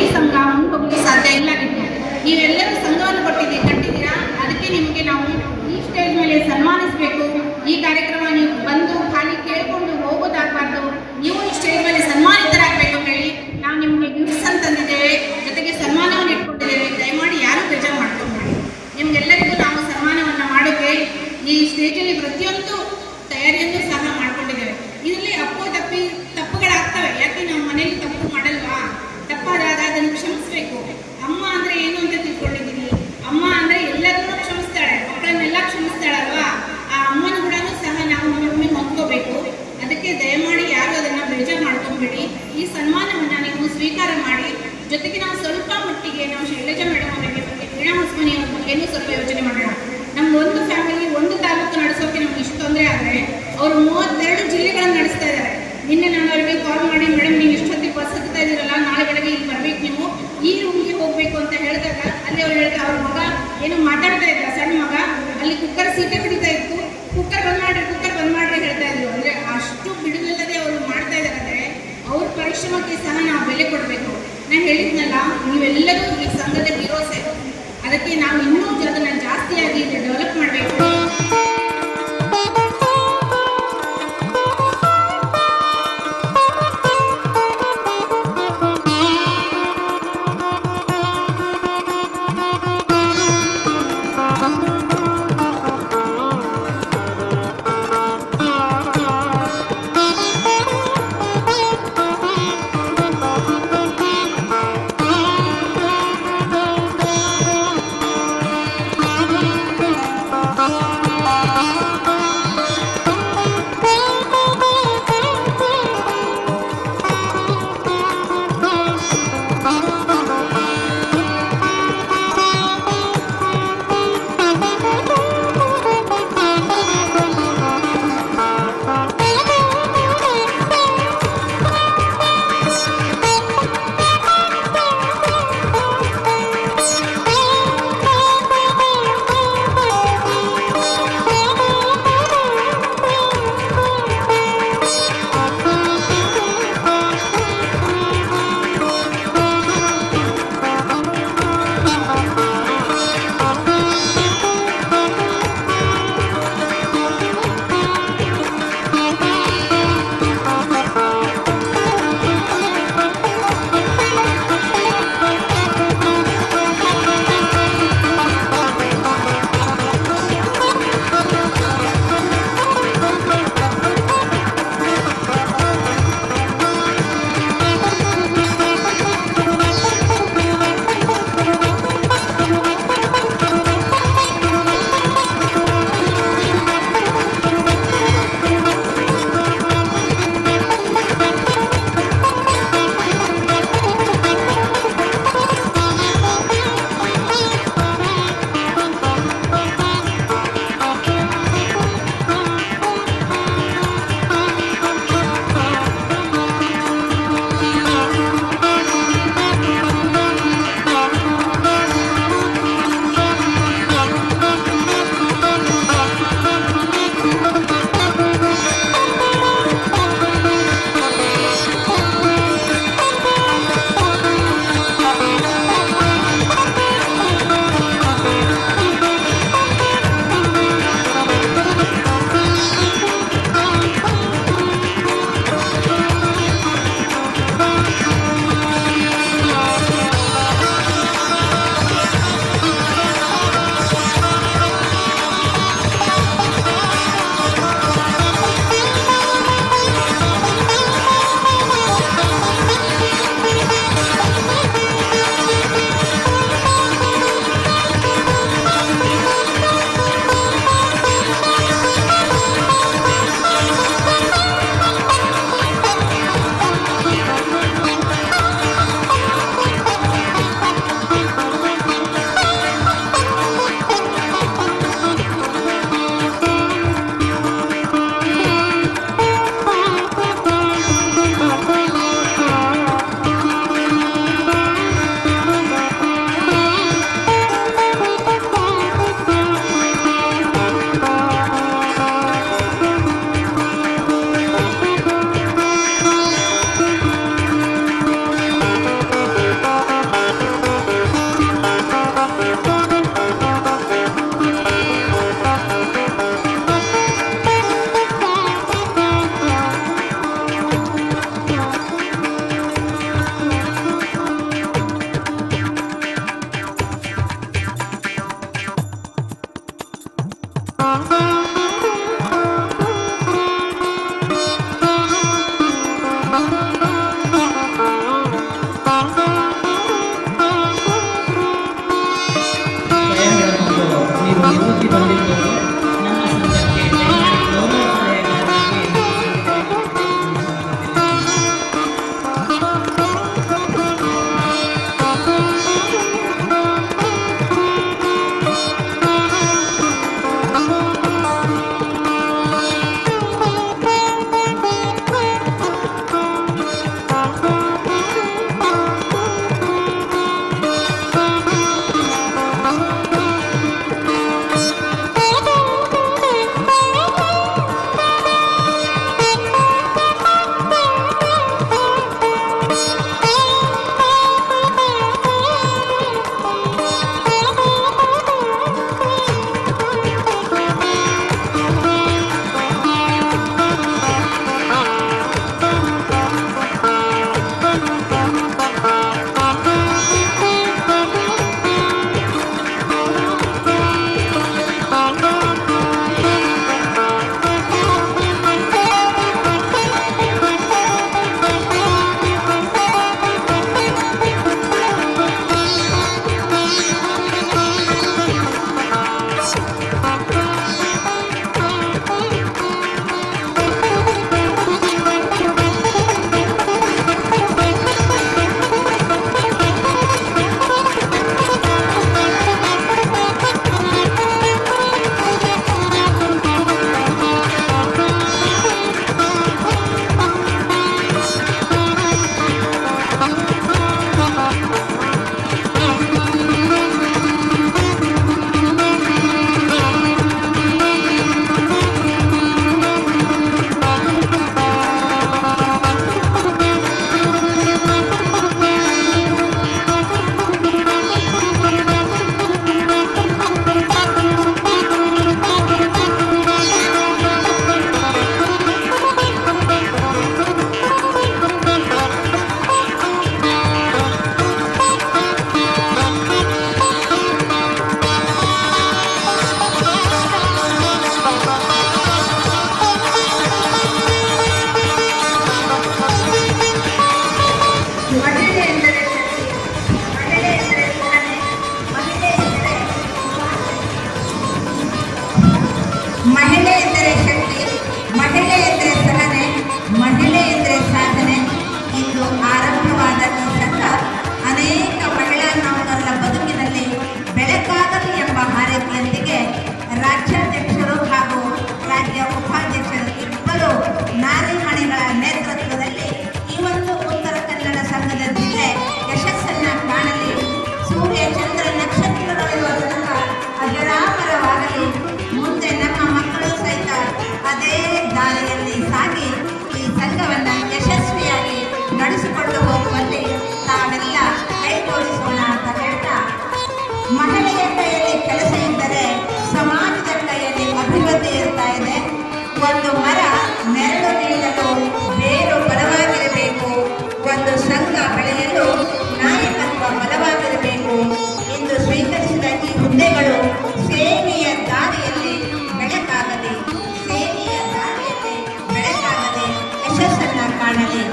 ಈ ಸಂಘ ಮುಂದೋಗಲು ಸಾಧ್ಯ ಇಲ್ಲ. ನೀವೆಲ್ಲರೂ ಸಂಘವನ್ನು ಕಟ್ಟಿದ್ದೀರಾ, ಅದಕ್ಕೆ ನಿಮಗೆ ನಾವು ಈ ಸ್ಟೇಜ್ ಮೇಲೆ ಸನ್ಮಾನಿಸಬೇಕು. ಈ ಕಾರ್ಯಕ್ರಮ ನೀವು ಬಂದು ಖಾಲಿ ಕೇಳಿಕೊಂಡು ಹೋಗೋದಾಗಬಾರ್ದು. ನೀವು ಈ ಸ್ಟೇಜ್ ಮೇಲೆ ಸನ್ಮಾನಿತರಾಗಬೇಕು ಅಂತ ಹೇಳಿ ನಾವು ನಿಮಗೆ ಗಿಫ್ಟ್ಸ್ ಅಂತ ತಂದಿದ್ದೇವೆ, ಜೊತೆಗೆ ಸನ್ಮಾನವನ್ನು ಇಟ್ಕೊಂಡಿದ್ದೇವೆ. ದಯಮಾಡಿ ಯಾರು ಬೇಜಾರು ಮಾಡ್ಕೊಂಡ್ಬೇಡಿ. ನಿಮ್ಗೆಲ್ಲರಿಗೂ ನಾವು ಸನ್ಮಾನವನ್ನು ಮಾಡೋಕ್ಕೆ ಈ ಸ್ಟೇಜಲ್ಲಿ ಪ್ರತಿಯೊಂದು ತಯಾರಿಯನ್ನು ಸಹ ಮಾಡ್ಕೊಂಡಿದ್ದೇವೆ. ಇದರಲ್ಲಿ ತಪ್ಪುಗಳಾಗ್ತವೆ. ಯಾಕೆ ನಾವು ಮನೇಲಿ ತಪ್ಪು ಮಾಡಲ್ವಾ? ತಪ್ಪಾದಾಗ ಅದನ್ನು ಕ್ಷಮಿಸಬೇಕು. ಅಮ್ಮ ಅಂದರೆ ಏನು ಅಂತ ತಿಳ್ಕೊಂಡಿದ್ದೀನಿ. ಅಮ್ಮ ಅಂದರೆ ಎಲ್ಲರನ್ನೂ ಕ್ಷಮಿಸ್ತಾಳೆ, ಮಕ್ಕಳನ್ನೆಲ್ಲ ಕ್ಷಮಿಸ್ತಾಳಲ್ವಾ? ಆ ಅಮ್ಮನ ಕೂಡ ಸಹ ನಾವು ಒಮ್ಮೆ ಹೊಂದ್ಕೋಬೇಕು. ಅದಕ್ಕೆ ದಯಮಾಡಿ ಯಾರು ಅದನ್ನು ಬೇಜಾರು ಮಾಡ್ಕೊಂಡ್ಬೇಡಿ. ಈ ಸನ್ಮಾನವನ್ನು ನೀವು ಸ್ವೀಕಾರ ಮಾಡಿ. ಜೊತೆಗೆ ನಾವು ಸ್ವಲ್ಪ ಮಟ್ಟಿಗೆ ನಾವು ಶೈಲಜಾ ಮೇಡಮ್ ಅವರಿಗೆ ಮತ್ತು ವೀಣಾ ಹೊಸಮನಿ ಅವ್ರ ಬಗ್ಗೆನೂ ಸ್ವಲ್ಪ ಯೋಚನೆ ಮಾಡೋಣ. ನಮ್ಗೆ ಒಂದು ಫ್ಯಾಮಿಲಿ, ಒಂದು ತಾಲೂಕು ನಡೆಸೋಕೆ ನಮ್ಗೆ ಇಷ್ಟು ತೊಂದರೆ ಆದರೆ ಅವರು 32 ಜಿಲ್ಲೆಗಳನ್ನು ನಡೆಸ್ತಾ ಇದ್ದಾರೆ. ನಿನ್ನೆ ನಾನು ಅವರಿಗೆ ಕಾಲ್ ಮಾಡಿ, ಮೇಡಮ್ ನೀವು ಇಷ್ಟೊತ್ತಿಗೆ ಬಸ್ ಹತ್ತಾ ಇದ್ದೀರಲ್ಲ, ನಾಳೆ ಬೆಳಗ್ಗೆ ಇಲ್ಲಿ ಬರ್ಬೇಕು, ನೀವು ಈ ರೂಮ್ಗೆ ಹೋಗಬೇಕು ಅಂತ ಹೇಳಿದಾಗ ಅಲ್ಲಿ ಅವ್ರು ಹೇಳ್ತಾರೆ, ಅವ್ರ ಮಗ ಏನೋ ಮಾತಾಡ್ತಾ ಇದ್ದ, ಸಣ್ಣ ಮಗ, ಅಲ್ಲಿ ಕುಕ್ಕರ್ ಸೀಟೆ ಬಿಡಿತಾ ಇತ್ತು, ಕುಕ್ಕರ್ ಬಂದ್ ಮಾಡ್ರಿ ಹೇಳ್ತಾ ಇದ್ರು. ಅಂದರೆ ಅಷ್ಟು ಬಿಡುವಿಲ್ಲದೆ ಅವರು ಮಾಡ್ತಾ ಇದ್ದಾರೆ. ಅವ್ರ ಪರಿಶ್ರಮಕ್ಕೆ ಸಹ ನಾವು ಬೆಲೆ ಕೊಡಬೇಕು. ನಾನು ಹೇಳಿದ್ನಲ್ಲ, ನೀವೆಲ್ಲರೂ ಈ ಸಂಘದ ಹೀರೋಸೆ. ಅದಕ್ಕೆ ನಾವು ಇನ್ನೂ ಅದನ್ನು ಜಾಸ್ತಿಯಾಗಿ ಡೆವಲಪ್ ಮಾಡಬೇಕು. ನೀವು ನಿವೃತ್ತಿ ಬಂದಿರ್ಬೋದು. ನಮ್ಮ ಸಂಘಕ್ಕೆ ದಯಮಾಡಿ ಗೌರವ ಸಲಹೆಗಾರರಿಗೆ ಮಹಿಳೆ ಎಂದರೆ ಶಕ್ತಿ, ಮಹಿಳೆ ಎಂದರೆ ಸಹನೆ, ಮಹಿಳೆ ಎಂದರೆ ಸಾಧನೆ. ಇಂದು ಆರಂಭವಾದ ಈ ಸಂಘ ಅನೇಕ ಮಹಿಳಾ ನೌಕರರ ಬದುಕಿನಲ್ಲಿ ಬೆಳಕಾಗಲಿ ಎಂಬ ಹಾರೈಕೆಯೊಂದಿಗೆ ರಾಜ್ಯಾಧ್ಯಕ್ಷರು ಹಾಗೂ ರಾಜ್ಯ ಉಪಾಧ್ಯಕ್ಷರು ಇಬ್ಬರು ನಾರಿಮಣಿಗಳ ನೇತೃತ್ವದಲ್ಲಿ ಈ ಒಂದು ಉತ್ತರ ಕನ್ನಡ ಸಂಘದ ಜಿಲ್ಲೆ ಯಶಸ್ಸನ್ನ ಕಾಣಲಿ, ಸೂರ್ಯ ಚಂದ್ರ ನಕ್ಷತ್ರಗಳಿರುವ ತನಕ ಅಜರಾಮರವಾಗಲಿ, ಮುಂದೆ ನಮ್ಮ ಮಕ್ಕಳು ಸಹಿತ ಅದೇ ದಾರಿಯಲ್ಲಿ ಸಾಗಿ ಈ ಸಂಘವನ್ನು ಯಶಸ್ವಿಯಾಗಿ ನಡೆಸಿಕೊಂಡು ಹೋಗುವಲ್ಲಿ ತಾವೆಲ್ಲ ಕೈ ಜೋಡಿಸೋಣ ಅಂತ ಹೇಳ್ತಾ, ಮಹಿಳೆಯ ಕೈಯಲ್ಲಿ ಕೆಲಸ ಇದ್ದರೆ ಸಮಾಜದ ಕೈಯಲ್ಲಿ ಅಭಿವೃದ್ಧಿ ಇರ್ತಾ ಇದೆ. ಒಂದು ಮರ ನೆರಳು ನೀಡಲು ಬೇರು ಬಲವಾಗಿರಬೇಕು, ಒಂದು ಸಂಘ ಬೆಳೆಯಲು ನಾಯಕತ್ವ ಬಲವಾಗಿರಬೇಕು. ಇಂದು ಸ್ವೀಕರಿಸಿದ ಈ ಹುದ್ದೆಗಳು ಸೇವೆಯ ದಾರಿಯಲ್ಲಿ ಬೆಳಕಾಗಲಿ, ಸೇವೆಯ ದಾರಿಯಲ್ಲಿ ಬೆಳಕಾಗಲಿ, ಯಶಸ್ಸನ್ನ ಕಾಣಲಿ.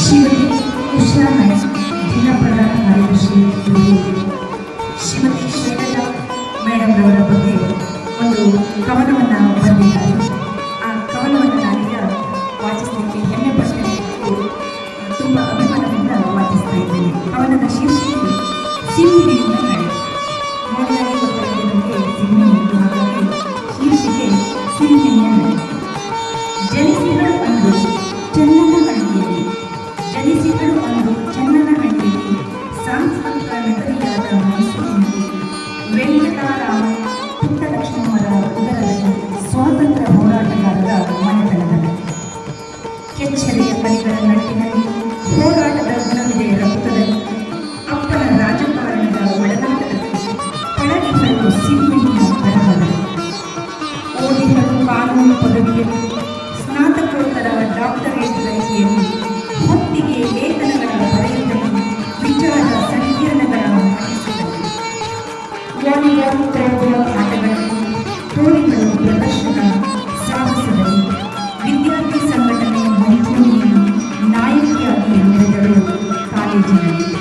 ಶ್ರೀಮತಿ ಉಷಾ ಜಿಲ್ಲಾ ಪ್ರಧಾನ ಕಾರ್ಯದರ್ಶಿ ಶ್ರೀಮತಿ ಶ್ವೇತಾ ಮೇಡಮ್ ರವರ ಬಗ್ಗೆ ಒಂದು ಕವನವನ್ನು ಬರೆದಿದ್ದಾರೆ. ಆ ಕವನವನ್ನು ನಾನೀಗ ವಾಚಿಸಲಿಕ್ಕೆ ಹೆಮ್ಮೆ ಪಡ್ತೇನೆ, ತುಂಬ ಅಭಿಮಾನದಿಂದ ವಾಚಿಸ್ತಾ ಇದ್ದೇನೆ. ಕವನದ ಶೀರ್ಷಿಕೆ ಸಿಂಹಿಡಿಯಿಂದ ನಡೆ. ಮೊದಲಾಗಿ ಗೊತ್ತಾಗಿದೆ ನಮಗೆ ಸಿಂಹಿಣಿ ಎಂದು, ಹಾಗಾಗಿ ಶೀರ್ಷಿಕೆ ಸಿಂಹಿಣಿಯ ನಡೆ. ಜನಿಸಿಗಳು ಅಂದು ಚನ್ನನ ಹಳ್ಳಿಯಲ್ಲಿ, ಜನಿಸಿಗಳು ಅಂದು ಚನ್ನನ ಹಳ್ಳಿಯಲ್ಲಿ, ಸಾಂಸ್ಕೃತಿಕ ನಗರಿಯಾದ ಮೈಸೂರಿನಲ್ಲಿ, ವೆಂಕಟಾರ ಪುಟ್ಟಲಕ್ಷ್ಮಮ್ಮರ ಉದರದಲ್ಲಿ, ಸ್ವಾತಂತ್ರ್ಯ ಹೋರಾಟಗಾರರ ಮನೆತನದಲ್ಲಿ, ಕೆಚ್ಚೆದೆಯ ಮನೆಗಳ ನಟ್ಟಿನಲ್ಲಿ, ಹೋರಾಟದ ಗುಣವಿದೆ ರಕ್ತದಲ್ಲಿ, ಅಪ್ಪನ ರಾಜಕಾರಣದ ಒಳನಾಟದಲ್ಲಿ, ಪಳಗಿಗಳು ಸಿಂಹಿಣಿಯ ಬರಹಗಳು. ಓದಿದರು ಕಾನೂನು ಪದವಿಯಲ್ಲಿ, ಸ್ನಾತಕೋತ್ತರ ಡಾಕ್ಟರೇಟ್ ಗಳಿಕೆಯಲ್ಲಿ, ಹೊತ್ತಿಗೆ ಲೇಖನಗಳ ಬರೆಯುತ್ತಲೇ ವಿಚಾರ ಸಂಕಿರಣಗಳ ಮಂಡಿಸಿದರು. ವಾಲಿಬಾಲ್, ಥ್ರೋಬಾಲ್ ಆಟಗಳಲ್ಲಿ, ಟೋಳಿಗಳು ಪ್ರದರ್ಶನ ಸಾಹಸದಲ್ಲಿ ವಿದ್ಯಾರ್ಥಿ ಸಂಘಟನೆ ಮೈತ್ರಿಯ ನಾಯಕಿಯಾಗಿ ಮೆರೆದರು ಕಾಲೇಜಿನಲ್ಲಿ.